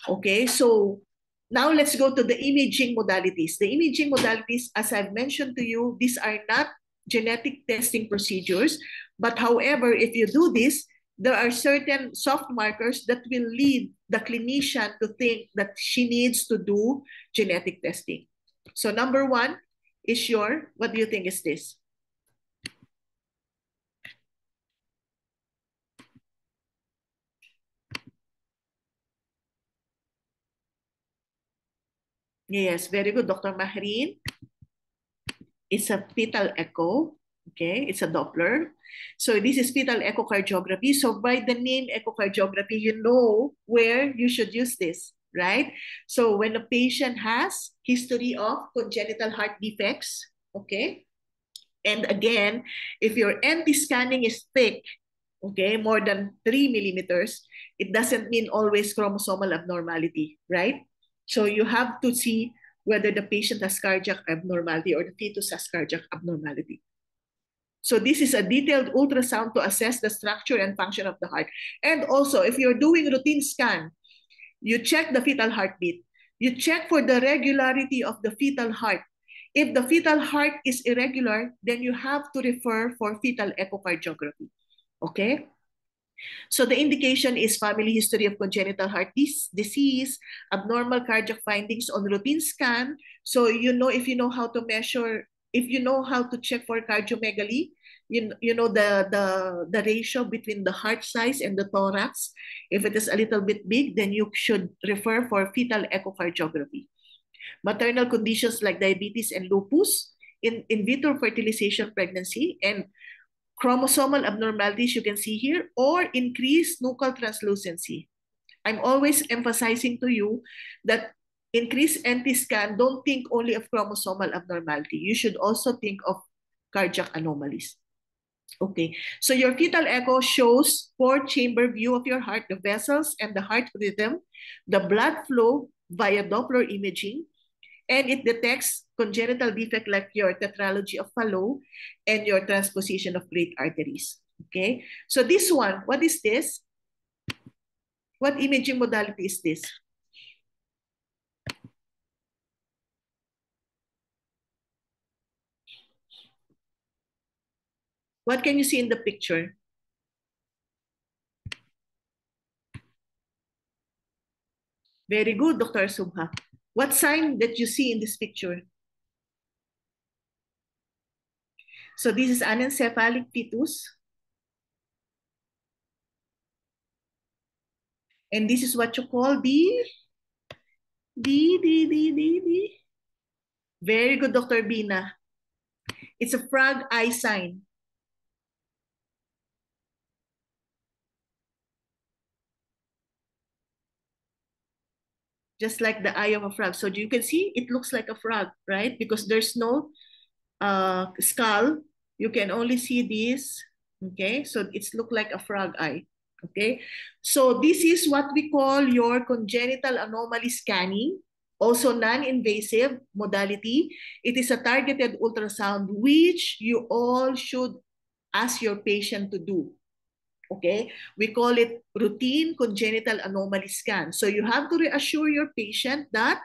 Okay, so now let's go to the imaging modalities. The imaging modalities, as I've mentioned to you, these are not genetic testing procedures, but however, if you do this, there are certain soft markers that will lead the clinician to think that she needs to do genetic testing. So number one is what do you think is this? Yes, very good, Dr. Mahreen. It's a fetal echo. Okay, it's a Doppler. So this is fetal echocardiography. So by the name echocardiography, you know where you should use this, right? So when a patient has history of congenital heart defects, okay? And again, if your NT scanning is thick, okay, more than 3 millimeters, it doesn't mean always chromosomal abnormality, right? So you have to see whether the patient has cardiac abnormality or the fetus has cardiac abnormality. So this is a detailed ultrasound to assess the structure and function of the heart. And also, if you're doing routine scan, you check the fetal heartbeat. You check for the regularity of the fetal heart. If the fetal heart is irregular, then you have to refer for fetal echocardiography. Okay? So the indication is family history of congenital heart disease, abnormal cardiac findings on routine scan. So you know, if you know how to measure if you know how to check for cardiomegaly, you know the ratio between the heart size and the thorax. If it is a little bit big, then you should refer for fetal echocardiography. Maternal conditions like diabetes and lupus, in vitro fertilization pregnancy, and chromosomal abnormalities you can see here, or increased nuchal translucency. I'm always emphasizing to you that increased NT scan, don't think only of chromosomal abnormality. You should also think of cardiac anomalies. Okay, so your fetal echo shows four-chamber view of your heart, the vessels and the heart rhythm, the blood flow via Doppler imaging, and it detects congenital defect like your tetralogy of Fallot and your transposition of great arteries. Okay, so this one, what is this? What imaging modality is this? What can you see in the picture? Very good, Dr. Subha. What sign that you see in this picture? So this is anencephalic fetus. And this is what you call the. Very good, Dr. Bina. It's a frog eye sign. Just like the eye of a frog. So you can see it looks like a frog, right? Because there's no skull. You can only see this. Okay, so it's look like a frog eye. Okay, so this is what we call your congenital anomaly scanning, also non-invasive modality. It is a targeted ultrasound, which you all should ask your patient to do. Okay, we call it routine congenital anomaly scan. So you have to reassure your patient that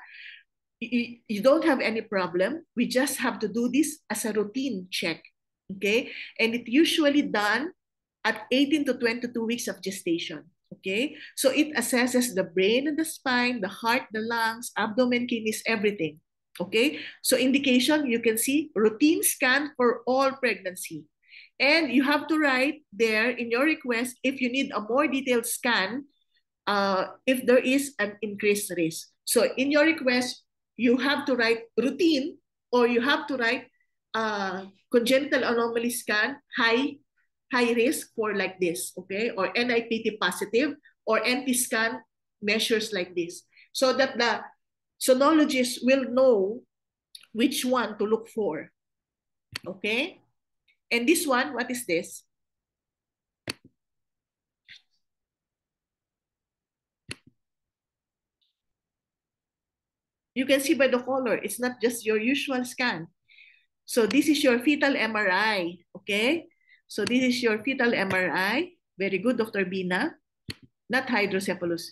you don't have any problem. We just have to do this as a routine check. Okay, and it's usually done at 18 to 22 weeks of gestation. Okay, so it assesses the brain and the spine, the heart, the lungs, abdomen, kidneys, everything. Okay, so indication, you can see routine scan for all pregnancy. And you have to write there in your request if you need a more detailed scan, if there is an increased risk. So in your request, you have to write routine, or you have to write congenital anomaly scan, high risk for like this, okay? Or NIPT positive, or NT scan measures like this, so that the sonologist will know which one to look for, okay? And this one, what is this? You can see by the color, it's not just your usual scan. So this is your fetal MRI, okay? So this is your fetal MRI. Very good, Dr. Bina. Not hydrocephalus.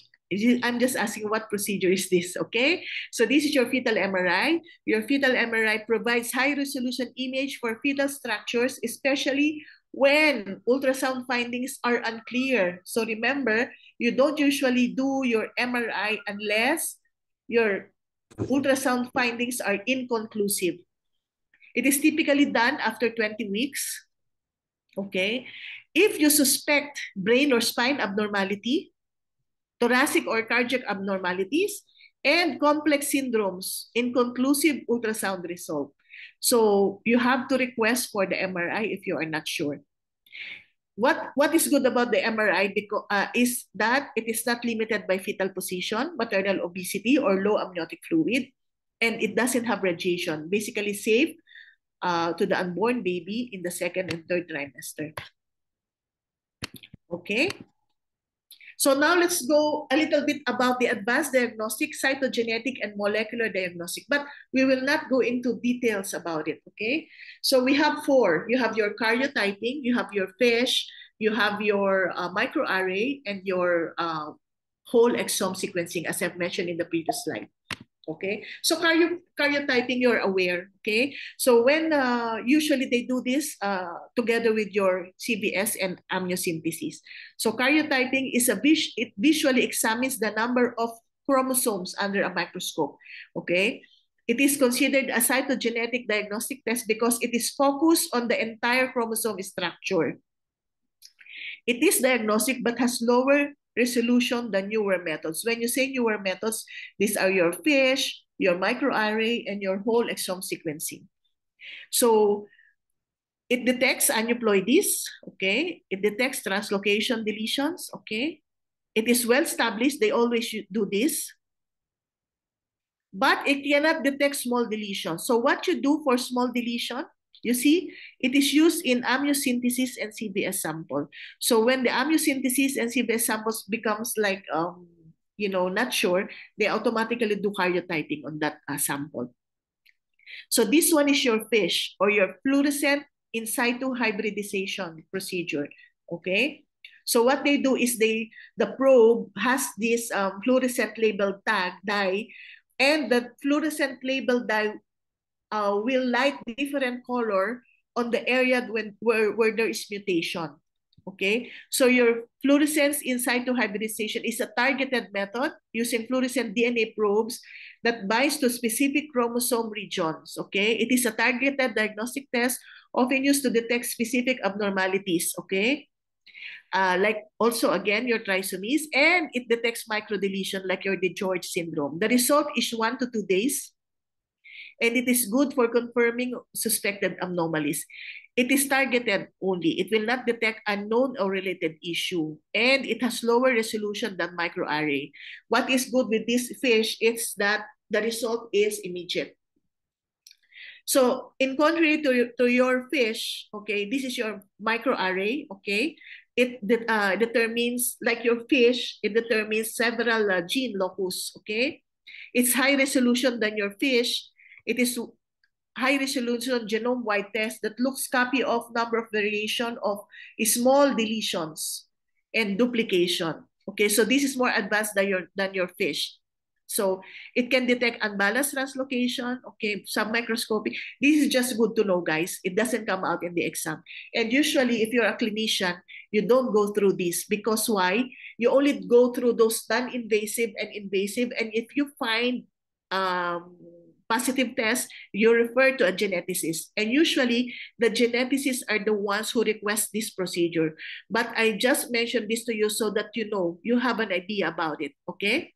I'm just asking what procedure is this, okay? So this is your fetal MRI. Your fetal MRI provides high-resolution image for fetal structures, especially when ultrasound findings are unclear. So remember, you don't usually do your MRI unless your ultrasound findings are inconclusive. It is typically done after 20 weeks. Okay. If you suspect brain or spine abnormality, thoracic or cardiac abnormalities, and complex syndromes, inconclusive ultrasound result. So you have to request for the MRI if you are not sure. What is good about the MRI is that it is not limited by fetal position, maternal obesity, or low amniotic fluid, and it doesn't have radiation, basically safe to the unborn baby in the second and third trimester. Okay. So now let's go a little bit about the advanced diagnostic, cytogenetic, and molecular diagnostic, but we will not go into details about it, okay? So we have four. You have your karyotyping, you have your FISH, you have your microarray, and your whole exome sequencing, as I've mentioned in the previous slide. Okay, so karyotyping, you're aware, okay? So when usually they do this together with your CVS and amniocentesis. So karyotyping is it visually examines the number of chromosomes under a microscope, okay? It is considered a cytogenetic diagnostic test because it is focused on the entire chromosome structure. It is diagnostic but has lower resolution than newer methods. When you say newer methods, these are your FISH, your microarray, and your whole exome sequencing. So it detects aneuploidies, okay? It detects translocation deletions, okay? It is well established, they always do this. But it cannot detect small deletions. So what you do for small deletion, you see, it is used in amniocentesis and CBS sample. So when the amniocentesis and CBS samples becomes like, not sure, they automatically do karyotyping on that sample. So this one is your FISH or your fluorescent in situ hybridization procedure, okay? So what they do is the probe has this fluorescent labeled dye, and the fluorescent labeled dye will light different color on the area where there is mutation. Okay, so your fluorescence in situ hybridization is a targeted method using fluorescent DNA probes that binds to specific chromosome regions. Okay, it is a targeted diagnostic test often used to detect specific abnormalities. Okay, like also again your trisomies, and it detects microdeletion like your DeGeorge syndrome. The result is 1 to 2 days, and it is good for confirming suspected anomalies. It is targeted only. It will not detect unknown or related issue, and it has lower resolution than microarray. What is good with this FISH is that the result is immediate. So in contrary to your FISH, okay, this is your microarray, okay? It determines, like your FISH, it determines several gene locus, okay? It's high resolution than your FISH. It is high resolution genome-wide test that looks copy of number of variation of small deletions and duplication. Okay, so this is more advanced than your FISH. So it can detect unbalanced translocation, okay, submicroscopy. This is just good to know, guys. It doesn't come out in the exam. And usually, if you're a clinician, you don't go through this because why? You only go through those non-invasive and invasive. And if you find positive test, you refer to a geneticist. And usually, the geneticists are the ones who request this procedure. But I just mentioned this to you so that you know, you have an idea about it, okay?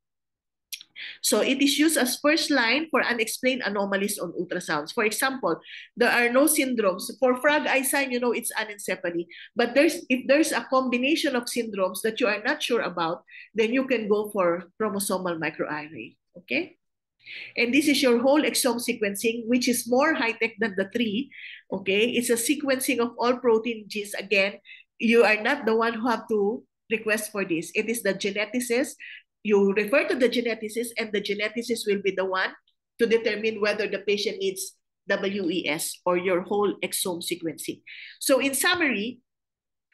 So it is used as first line for unexplained anomalies on ultrasounds. For example, there are no syndromes. For Frag eye sign, you know it's anencephaly. But if there's a combination of syndromes that you are not sure about, then you can go for chromosomal microarray, okay? And this is your whole exome sequencing, which is more high-tech than the 3, okay? It's a sequencing of all protein genes. Again, you are not the one who have to request for this. It is the geneticist. You refer to the geneticist, and the geneticist will be the one to determine whether the patient needs WES or your whole exome sequencing. So in summary,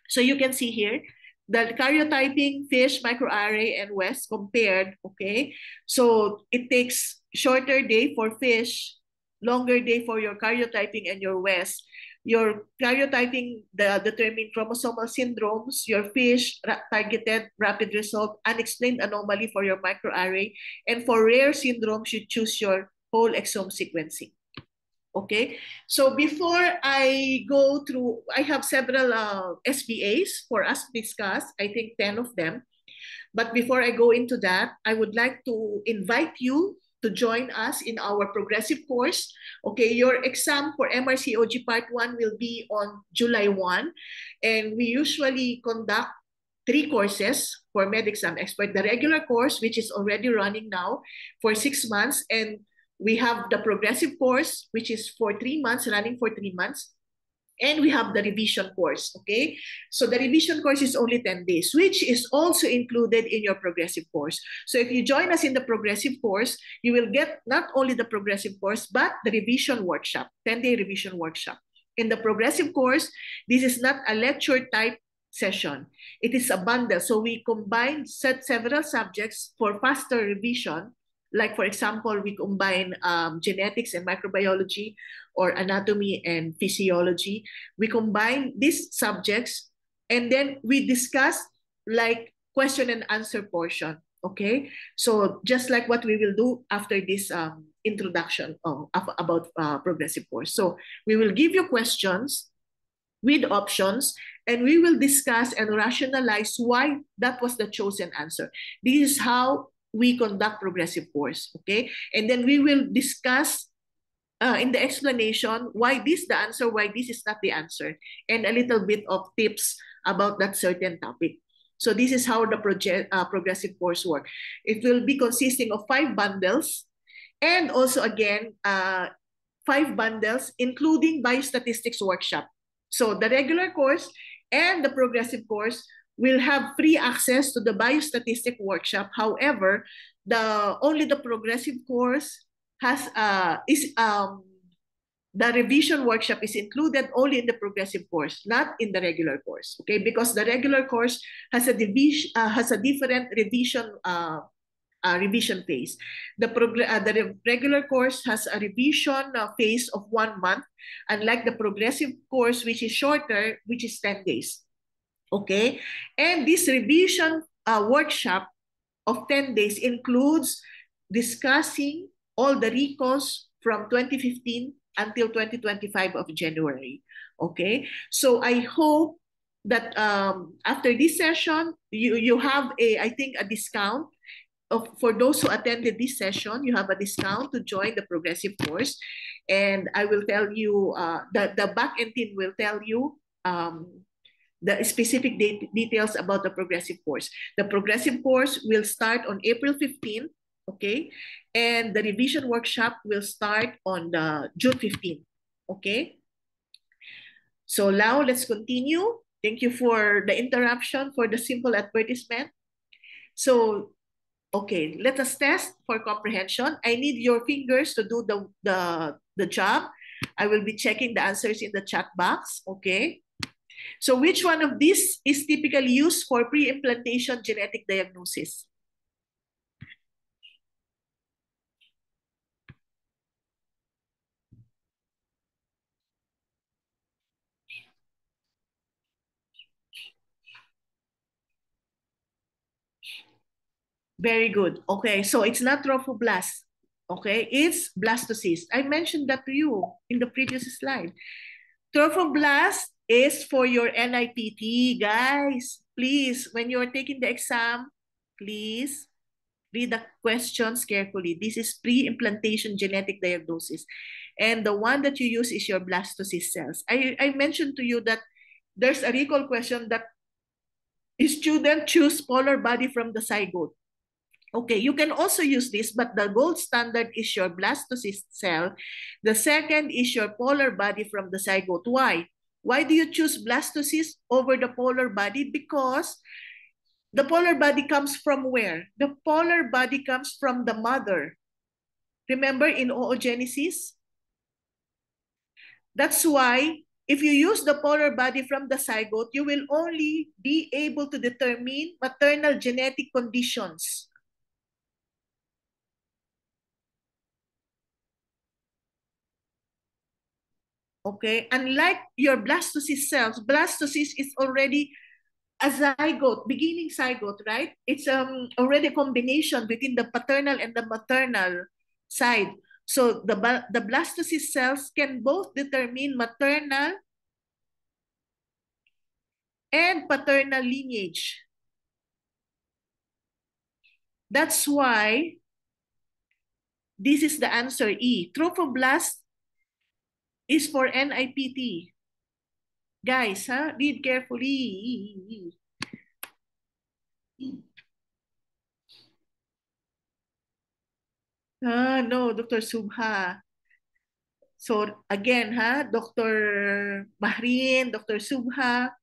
so you can see here, the karyotyping, FISH, microarray, and WES compared, okay? So it takes shorter day for FISH, longer day for your karyotyping and your WES. Your karyotyping, determine chromosomal syndromes, your FISH, targeted rapid result, unexplained anomaly for your microarray, and for rare syndromes, you choose your whole exome sequencing. Okay, so before I go through, I have several SBAs for us to discuss, I think 10 of them. But before I go into that, I would like to invite you to join us in our progressive course. Okay, your exam for MRCOG Part 1 will be on July 1. And we usually conduct 3 courses for MedExam Expert. The regular course, which is already running now for 6 months, and we have the progressive course, which is for 3 months, running for 3 months. And we have the revision course, okay? So the revision course is only 10 days, which is also included in your progressive course. So if you join us in the progressive course, you will get not only the progressive course, but the revision workshop, 10-day revision workshop. In the progressive course, this is not a lecture type session. It is a bundle. So we combine several subjects for faster revision. Like, for example, we combine genetics and microbiology, or anatomy and physiology. We combine these subjects, and then we discuss like question and answer portion, okay? So just like what we will do after this introduction about progressive course. So we will give you questions with options, and we will discuss and rationalize why that was the chosen answer. This is how we conduct progressive course, okay? And then we will discuss in the explanation why this is the answer, why this is not the answer, and a little bit of tips about that certain topic. So this is how the progressive course work. It will be consisting of 5 bundles, and also again, 5 bundles, including biostatistics workshop. So the regular course and the progressive course will have free access to the biostatistics workshop. However, only the progressive course has the revision workshop is included only in the progressive course, not in the regular course. Okay, because the regular course has a different revision revision phase. The regular course has a revision phase of 1 month, unlike the progressive course, which is shorter, which is 10 days. Okay, and this revision workshop of 10 days includes discussing all the recalls from 2015 until 2025 of January. Okay, so I hope that after this session, you have I think a discount. For those who attended this session, you have a discount to join the progressive course. And I will tell you, the back-end team will tell you the specific details about the progressive course. The progressive course will start on April 15th, okay? And the revision workshop will start on June 15th, okay? So now let's continue. Thank you for the interruption, for the simple advertisement. So, okay, let us test for comprehension. I need your fingers to do the job. I will be checking the answers in the chat box, okay? So which one of these is typically used for pre-implantation genetic diagnosis? Very good. Okay, so it's not trophoblast. Okay, it's blastocyst. I mentioned that to you in the previous slide. Trophoblast is for your NIPT, guys. Please, when you're taking the exam, please read the questions carefully. This is pre-implantation genetic diagnosis. And the one that you use is your blastocyst cells. I mentioned to you that there's a recall question that student choose polar body from the zygote. Okay, you can also use this, but the gold standard is your blastocyst cell. The second is your polar body from the zygote. Why? Why do you choose blastocyst over the polar body? Because the polar body comes from where? The polar body comes from the mother. Remember in oogenesis? That's why if you use the polar body from the zygote, you will only be able to determine maternal genetic conditions. Okay, unlike your blastocyst cells, blastocyst is already a zygote, beginning zygote, right? It's already a combination between the paternal and the maternal side. So the blastocyst cells can both determine maternal and paternal lineage. That's why this is the answer E. Trophoblast is for NIPT. Guys, read carefully. No, Dr. Subha. So again, Dr. Bahrin, Dr. Subha,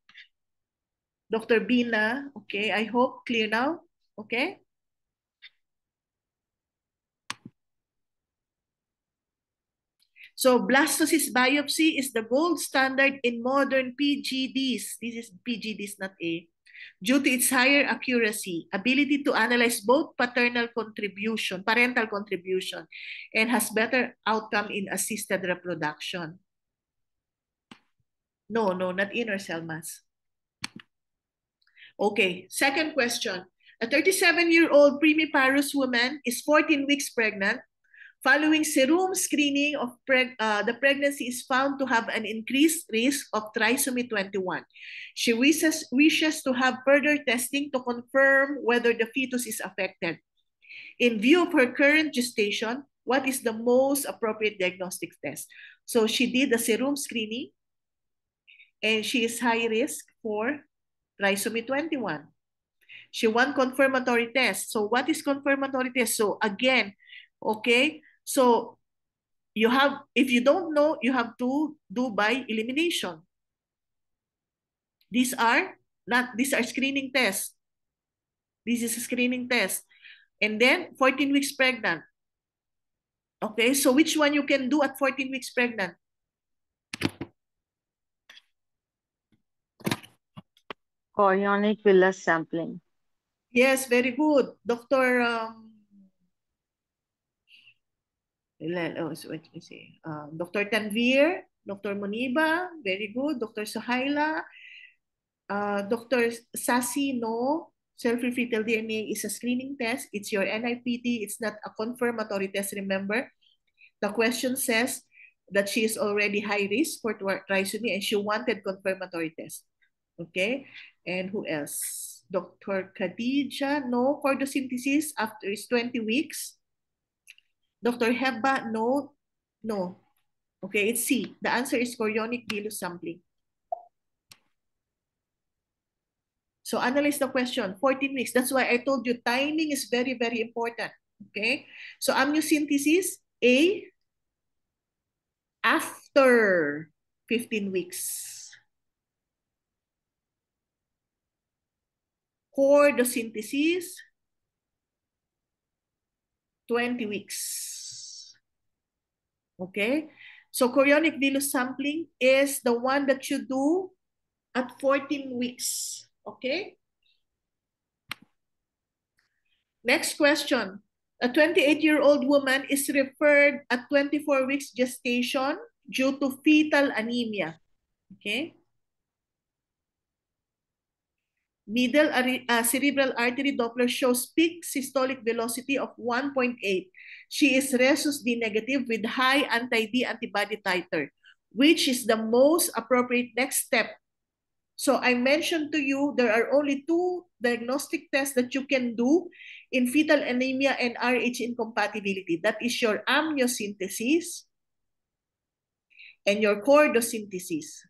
Dr. Bina. Okay, I hope clear now. Okay. So blastocyst biopsy is the gold standard in modern PGDs. This is PGDs, not A. Due to its higher accuracy, ability to analyze both parental contribution, and has better outcome in assisted reproduction. No, not inner cell mass. Okay, second question. A 37-year-old primiparous woman is 14 weeks pregnant Following serum screening of the pregnancy is found to have an increased risk of trisomy 21. She wishes to have further testing to confirm whether the fetus is affected. In view of her current gestation, what is the most appropriate diagnostic test? So she did a serum screening and she is high risk for trisomy 21. She won confirmatory test. So what is confirmatory test? So again, okay, so you have, if you don't know, you have to do by elimination. These are screening tests. This is a screening test. And then 14 weeks pregnant. Okay, so which one you can do at 14 weeks pregnant? Chorionic villus sampling. Yes, very good. Dr. Let me see. Dr. Tanvir, Dr. Muniba, very good. Dr. Suhaila, Dr. Sasi, no. Cell-free fetal DNA is a screening test. It's your NIPT. It's not a confirmatory test, remember? The question says that she is already high risk for trisomy and she wanted confirmatory test. Okay? And who else? Dr. Khadija, no. Chordosynthesis after is 20 weeks. Dr. Heba, no. No. Okay, it's C. The answer is chorionic villus sampling. So analyze the question, 14 weeks. That's why I told you timing is very, very important. Okay? So amniocentesis, A, after 15 weeks. Chordosynthesis, 20 weeks. Okay? So chorionic villus sampling is the one that you do at 14 weeks. Okay? Next question. A 28-year-old woman is referred at 24 weeks gestation due to fetal anemia. Okay? Middle cerebral artery Doppler shows peak systolic velocity of 1.8. She is rhesus D negative with high anti-D antibody titer. Which is the most appropriate next step? So I mentioned to you, there are only two diagnostic tests that you can do in fetal anemia and RH incompatibility. That is your amniocentesis and your chordosynthesis.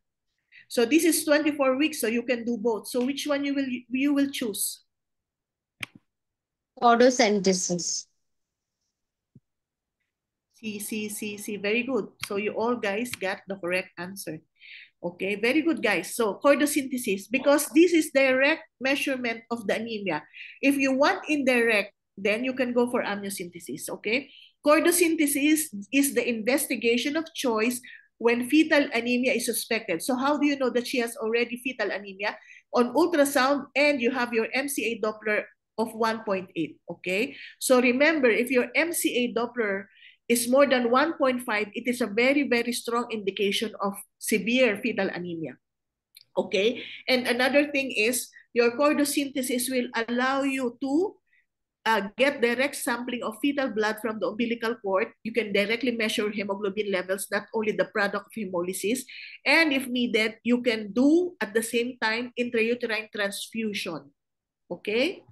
So this is 24 weeks, so you can do both. So which one you will choose? Chordosynthesis. See, very good. So you all guys got the correct answer. Okay, very good, guys. So chordosynthesis, because this is direct measurement of the anemia. If you want indirect, then you can go for amniocentesis, okay? Chordosynthesis is the investigation of choice when fetal anemia is suspected. So how do you know that she has already fetal anemia? On ultrasound, and you have your MCA Doppler of 1.8, okay? So remember, if your MCA Doppler is more than 1.5, it is a very, very strong indication of severe fetal anemia. Okay? And another thing is, your chordosynthesis will allow you to get direct sampling of fetal blood from the umbilical cord. You can directly measure hemoglobin levels, not only the product of hemolysis. And if needed, you can do at the same time intrauterine transfusion. Okay?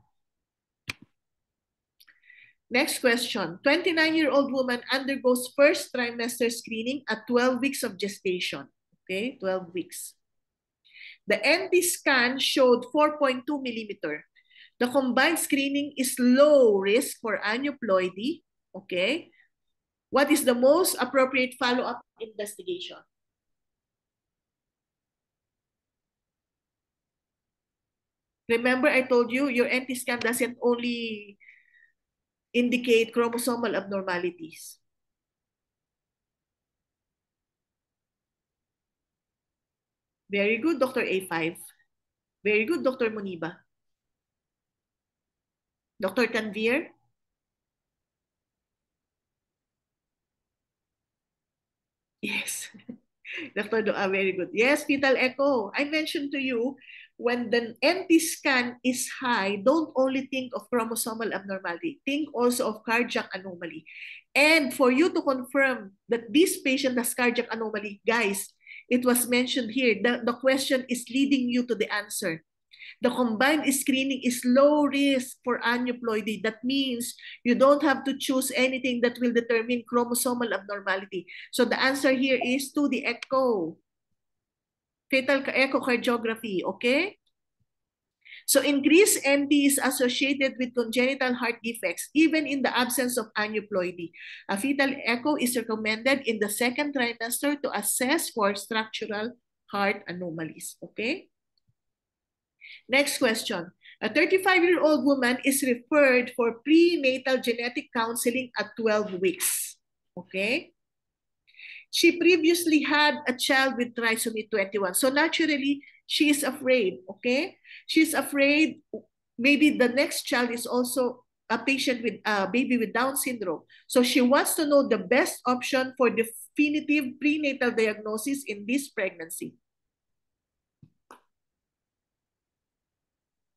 Next question. 29-year-old woman undergoes first trimester screening at 12 weeks of gestation. Okay, 12 weeks. The NT scan showed 4.2 millimeter. The combined screening is low risk for aneuploidy. Okay. What is the most appropriate follow-up investigation? Remember, I told you your NT scan doesn't only indicate chromosomal abnormalities. Very good, Dr. A5. Very good, Dr. Muniba. Dr. Tanvir? Yes. Dr. Doa, very good. Yes, fetal echo. I mentioned to you, when the NT scan is high, don't only think of chromosomal abnormality, think also of cardiac anomaly. And for you to confirm that this patient has cardiac anomaly, guys, it was mentioned here, the question is leading you to the answer. The combined screening is low risk for aneuploidy. That means you don't have to choose anything that will determine chromosomal abnormality. So the answer here is to the echo. Fetal echocardiography, okay? So increased NT is associated with congenital heart defects, even in the absence of aneuploidy. A fetal echo is recommended in the second trimester to assess for structural heart anomalies, okay? Next question. A 35-year-old woman is referred for prenatal genetic counseling at 12 weeks, okay? She previously had a child with trisomy 21. So naturally, she is afraid, okay? She's afraid maybe the next child is also a patient with a baby with Down syndrome. So she wants to know the best option for definitive prenatal diagnosis in this pregnancy.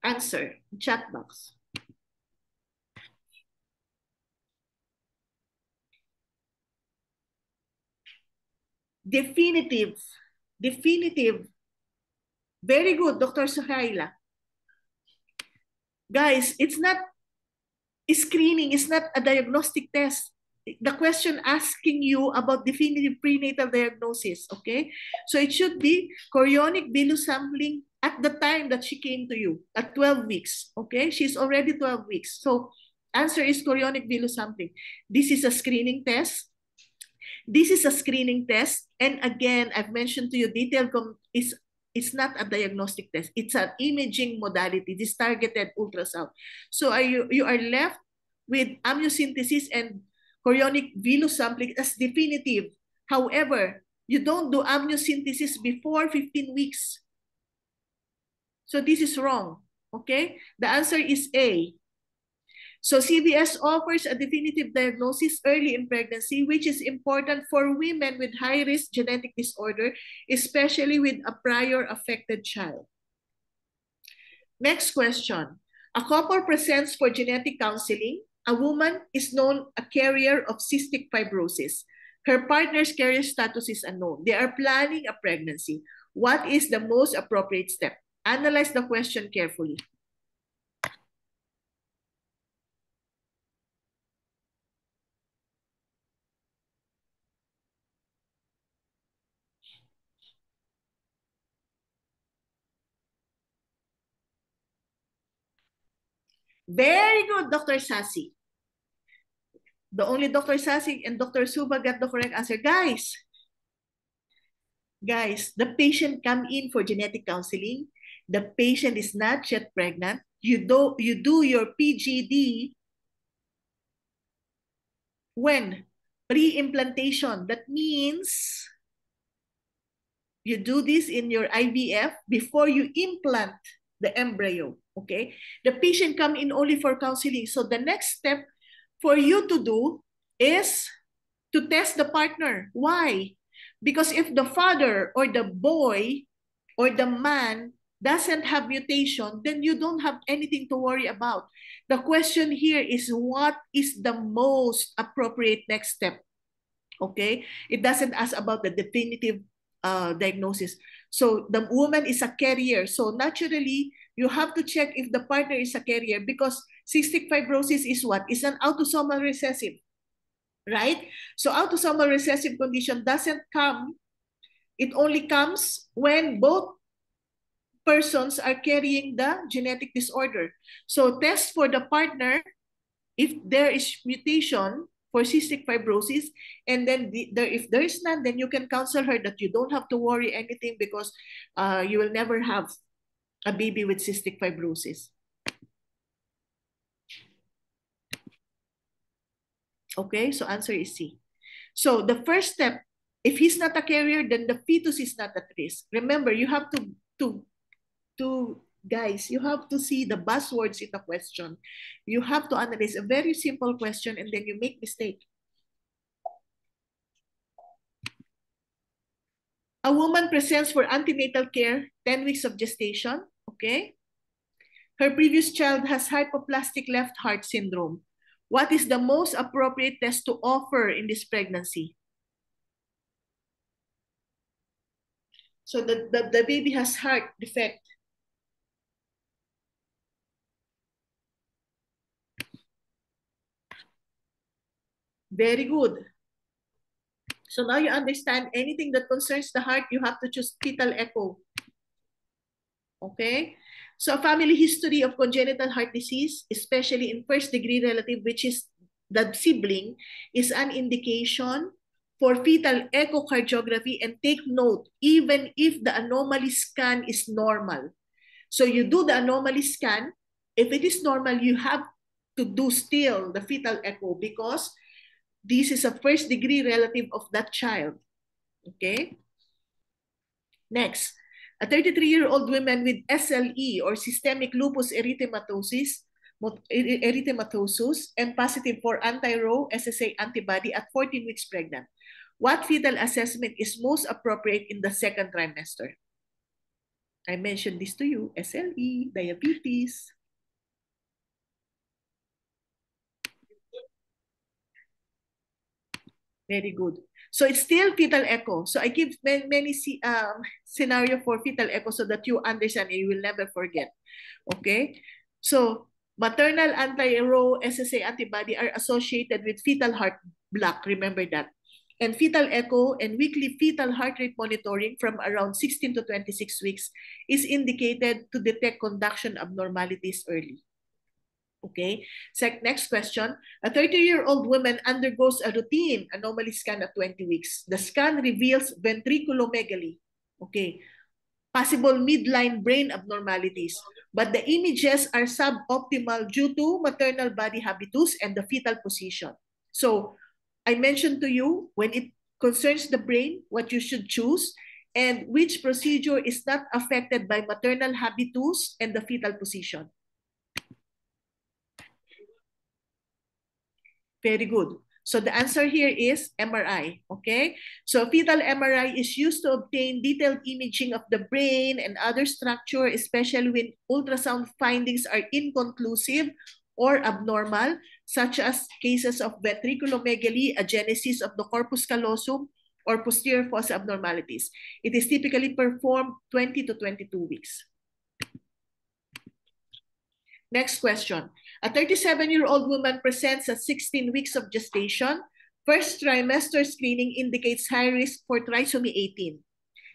Answer, chat box. Definitive. Very good, Dr. Suhaila. Guys, it's not screening, it's not a diagnostic test. The question asking you about definitive prenatal diagnosis, okay? So it should be chorionic villus sampling at the time that she came to you, at 12 weeks, okay? She's already 12 weeks. So answer is chorionic villus sampling. This is a screening test. This is a screening test. And again, I've mentioned to you, it's not a diagnostic test. It's an imaging modality, this targeted ultrasound. So you are left with amniocentesis and chorionic villus sampling as definitive. However, you don't do amniocentesis before 15 weeks. So this is wrong, okay? The answer is A. So CVS offers a definitive diagnosis early in pregnancy, which is important for women with high-risk genetic disorder, especially with a prior affected child. Next question. A couple presents for genetic counseling. A woman is known a carrier of cystic fibrosis. Her partner's carrier status is unknown. They are planning a pregnancy. What is the most appropriate step? Analyze the question carefully. Very good, Dr. Sasi. The only Dr. Sasi and Dr. Suba got the correct answer. Guys, the patient come in for genetic counseling. The patient is not yet pregnant. You do your PGD when? Pre-implantation. That means you do this in your IVF before you implant the embryo, okay? The patient come in only for counseling. So the next step for you to do is to test the partner. Why? Because if the father or the boy or the man doesn't have mutation, then you don't have anything to worry about. The question here is, what is the most appropriate next step? Okay? It doesn't ask about the definitive diagnosis. So the woman is a carrier. So naturally, you have to check if the partner is a carrier, because cystic fibrosis is what? Is an autosomal recessive, right? So autosomal recessive condition doesn't come, it only comes when both persons are carrying the genetic disorder. So test for the partner if there is mutation for cystic fibrosis, and then if there is none, then you can counsel her that you don't have to worry anything, because you will never have a baby with cystic fibrosis. Okay, so answer is C. So the first step, if he's not a carrier, then the fetus is not at risk. Remember, you have to guys, you have to see the buzzwords in the question. You have to analyze a very simple question, and then you make mistake. A woman presents for antenatal care, 10 weeks of gestation. Okay? Her previous child has hypoplastic left heart syndrome. What is the most appropriate test to offer in this pregnancy? So the baby has heart defect. Very good. So now you understand anything that concerns the heart, you have to choose fetal echo. Okay? So a family history of congenital heart disease, especially in first degree relative, which is the sibling, is an indication for fetal echocardiography. And take note, even if the anomaly scan is normal. So you do the anomaly scan. If it is normal, you have to do still the fetal echo because this is a first degree relative of that child. Okay? Next, a 33-year-old woman with SLE or systemic lupus erythematosus and positive for anti-Ro SSA antibody at 14 weeks pregnant. What fetal assessment is most appropriate in the second trimester? I mentioned this to you, SLE, diabetes. Very good. So it's still fetal echo. So I give many scenario for fetal echo so that you understand and you will never forget. Okay? So maternal anti-Ro SSA antibody are associated with fetal heart block. Remember that. And fetal echo and weekly fetal heart rate monitoring from around 16 to 26 weeks is indicated to detect conduction abnormalities early. Okay, so next question. A 30-year-old woman undergoes a routine anomaly scan at 20 weeks. The scan reveals ventriculomegaly. Okay, possible midline brain abnormalities. But the images are suboptimal due to maternal body habitus and the fetal position. So I mentioned to you when it concerns the brain, what you should choose and which procedure is not affected by maternal habitus and the fetal position. Very good. So the answer here is MRI, okay? So fetal MRI is used to obtain detailed imaging of the brain and other structure, especially when ultrasound findings are inconclusive or abnormal, such as cases of ventriculomegaly, agenesis of the corpus callosum, or posterior fossa abnormalities. It is typically performed 20 to 22 weeks. Next question. A 37-year-old woman presents at 16 weeks of gestation. First trimester screening indicates high risk for trisomy 18.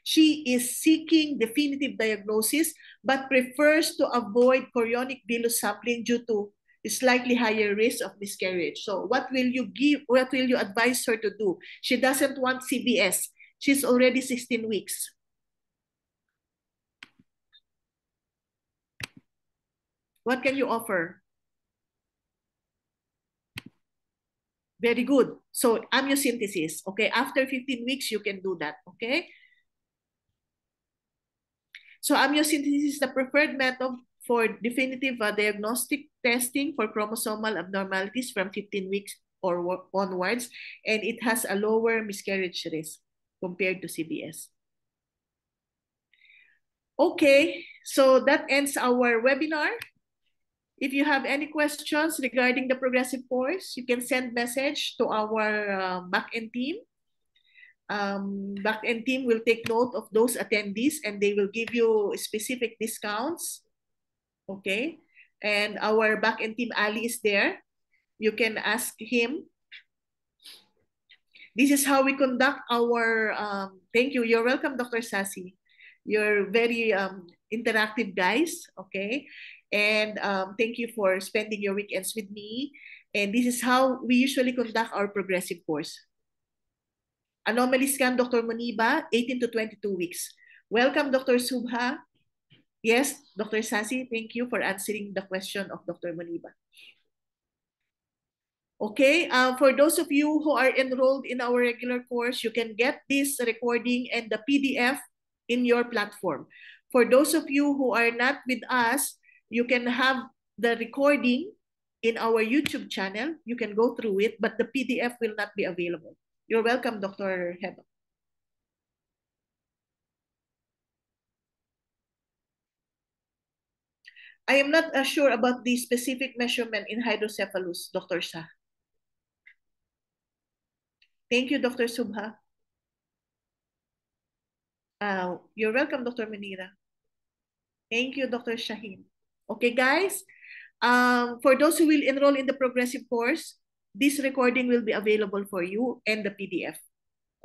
She is seeking definitive diagnosis but prefers to avoid chorionic villus sampling due to slightly higher risk of miscarriage. So what will you advise her to do? She doesn't want CBS. She's already 16 weeks. What can you offer? Very good. So amniocentesis, okay? After 15 weeks, you can do that, okay? So amniocentesis is the preferred method for definitive diagnostic testing for chromosomal abnormalities from 15 weeks or onwards, and it has a lower miscarriage risk compared to CBS. Okay, so that ends our webinar. If you have any questions regarding the progressive course, you can send message to our back-end team. Back-end team will take note of those attendees and they will give you specific discounts. Okay, and our back-end team, Ali, is there. You can ask him. This is how we conduct our, thank you. You're welcome, Dr. Sasi. You're very interactive guys, okay? And thank you for spending your weekends with me. And this is how we usually conduct our progressive course. Anomaly scan, Dr. Moniba, 18 to 22 weeks. Welcome, Dr. Subha. Yes, Dr. Sasi, thank you for answering the question of Dr. Moniba. Okay, for those of you who are enrolled in our regular course, you can get this recording and the PDF in your platform. For those of you who are not with us, you can have the recording in our YouTube channel. You can go through it, but the PDF will not be available. You're welcome, Dr. Heba. I am not sure about the specific measurement in hydrocephalus, Dr. Shah. Thank you, Dr. Subha. You're welcome, Dr. Manira. Thank you, Dr. Shaheen. Okay, guys. For those who will enroll in the progressive course, this recording will be available for you and the PDF.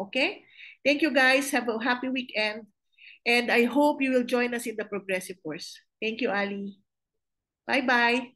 Okay? Thank you, guys. Have a happy weekend. And I hope you will join us in the progressive course. Thank you, Ali. Bye-bye.